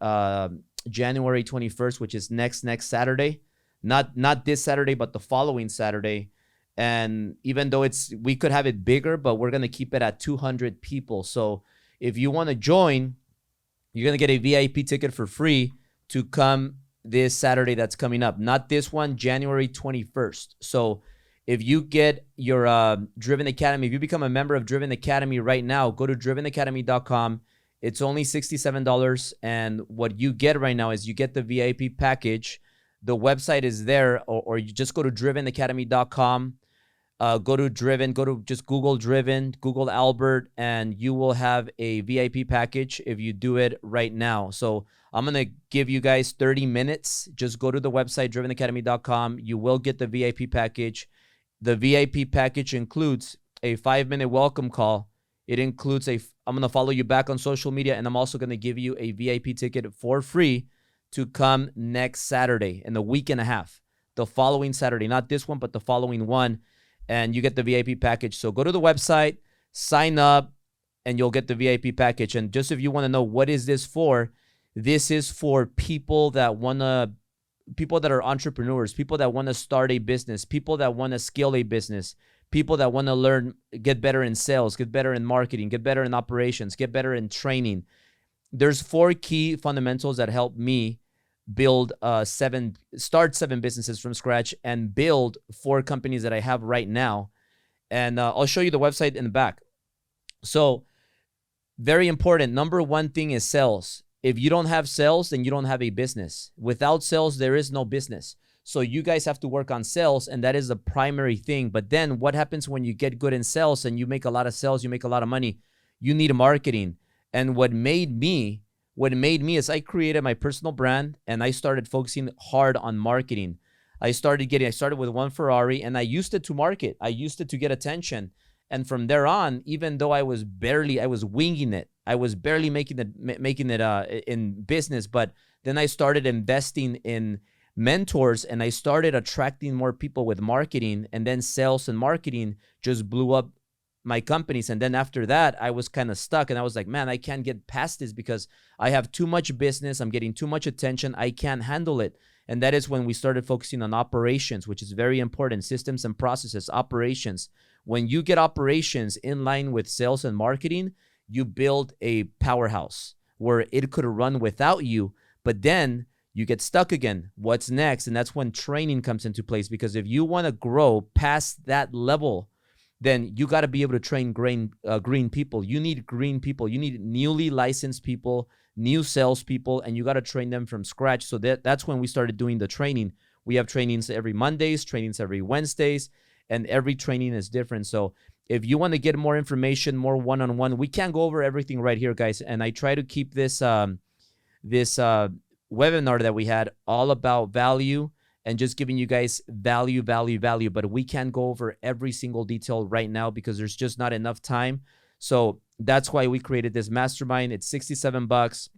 January 21st, which is next Saturday. Not this Saturday, but the following Saturday. And even though we could have it bigger, but we're going to keep it at 200 people. So if you want to join, you're going to get a VIP ticket for free to come this Saturday that's coming up. Not this one, January 21st. So if you get your Driven Academy, if you become a member of Driven Academy right now, go to drivenacademy.com. It's only $67. And what you get right now is you get the VIP package. The website is there, or you just go to drivenacademy.com. Go to just Google Driven, Google Albert, and you will have a VIP package if you do it right now. So I'm going to give you guys 30 minutes. Just go to the website, drivenacademy.com. You will get the VIP package. The VIP package includes a 5-minute welcome call. It includes I'm going to follow you back on social media, and I'm also going to give you a VIP ticket for free to come next Saturday in a week and a half. The following Saturday, not this one, but the following one, and you get the VIP package. So go to the website, sign up, and you'll get the VIP package. And just if you want to know what is this for people that are entrepreneurs, people that want to start a business, people that want to scale a business, people that want to learn, get better in sales, get better in marketing, get better in operations, get better in training. There's 4 key fundamentals that help me start 7 businesses from scratch and build 4 companies that I have right now. And I'll show you the website in the back. So very important. Number 1 thing is sales. If you don't have sales, then you don't have a business. Without sales, there is no business. So you guys have to work on sales, and that is the primary thing. But then what happens when you get good in sales and you make a lot of sales, you make a lot of money? You need marketing. And what made me is I created my personal brand, and I started focusing hard on marketing. I started with 1 Ferrari, and I used it to market. I used it to get attention. And from there on, even though I was winging it. I was barely making it in business. But then I started investing in mentors, and I started attracting more people with marketing, and then sales and marketing just blew up my companies. And then after that, I was kind of stuck, and I was like, man, I can't get past this because I have too much business. I'm getting too much attention. I can't handle it. And that is when we started focusing on operations, which is very important. Systems and processes, operations. When you get operations in line with sales and marketing, you build a powerhouse where it could run without you, but then you get stuck again. What's next? And that's when training comes into place, because if you want to grow past that level, then you got to be able to train green people. You need green people. You need newly licensed people, new salespeople, and you got to train them from scratch. So that's when we started doing the training. We have trainings every Mondays, trainings every Wednesdays, and every training is different. So if you want to get more information, more one-on-one, we can't go over everything right here, guys. And I try to keep this webinar that we had all about value and just giving you guys value. But we can't go over every single detail right now because there's just not enough time. So that's why we created this mastermind. It's $67.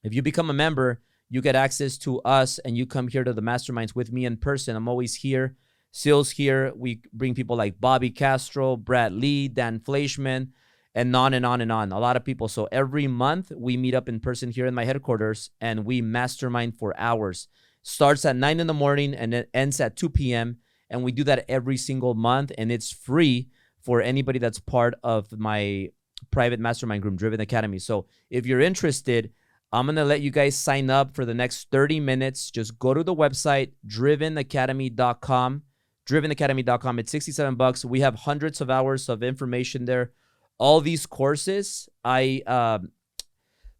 If you become a member, you get access to us and you come here to the masterminds with me in person. I'm always here. Syl's here. We bring people like Bobby Castro, Brad Lee, Dan Fleischman, and on and on and on. A lot of people. So every month we meet up in person here in my headquarters and we mastermind for hours. Starts at 9 in the morning and it ends at 2 p.m. And we do that every single month, and it's free for anybody that's part of my private mastermind group, Driven Academy. So if you're interested, I'm going to let you guys sign up for the next 30 minutes. Just go to the website, drivenacademy.com, drivenacademy.com. It's $67. We have hundreds of hours of information there. All these courses, I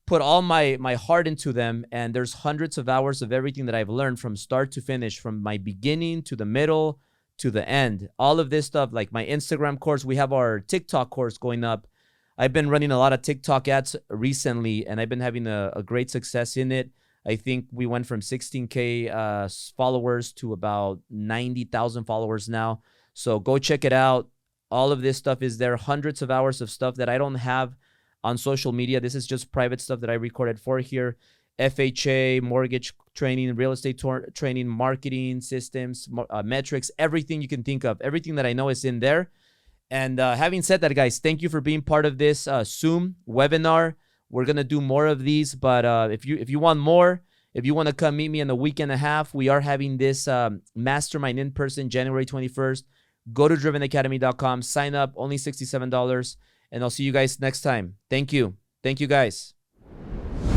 put all my heart into them, and there's hundreds of hours of everything that I've learned from start to finish, from my beginning to the middle to the end. All of this stuff, like my Instagram course, we have our TikTok course going up. I've been running a lot of TikTok ads recently, and I've been having a great success in it. I think we went from 16K followers to about 90,000 followers now. So go check it out. All of this stuff is there. Hundreds of hours of stuff that I don't have on social media. This is just private stuff that I recorded for here. FHA, mortgage training, real estate training, marketing systems, metrics, everything you can think of. Everything that I know is in there. And having said that, guys, thank you for being part of this Zoom webinar. We're going to do more of these, but if you want more, if you want to come meet me in a week and a half, we are having this Mastermind in person January 21st. Go to drivenacademy.com, sign up, only $67, and I'll see you guys next time. Thank you. Thank you, guys.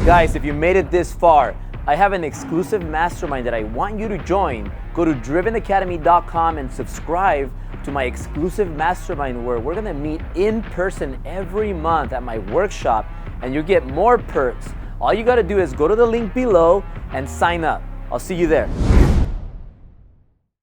Guys, if you made it this far, I have an exclusive mastermind that I want you to join. Go to drivenacademy.com and subscribe to my exclusive mastermind where we're gonna meet in person every month at my workshop, and you get more perks. All you gotta do is go to the link below and sign up. I'll see you there.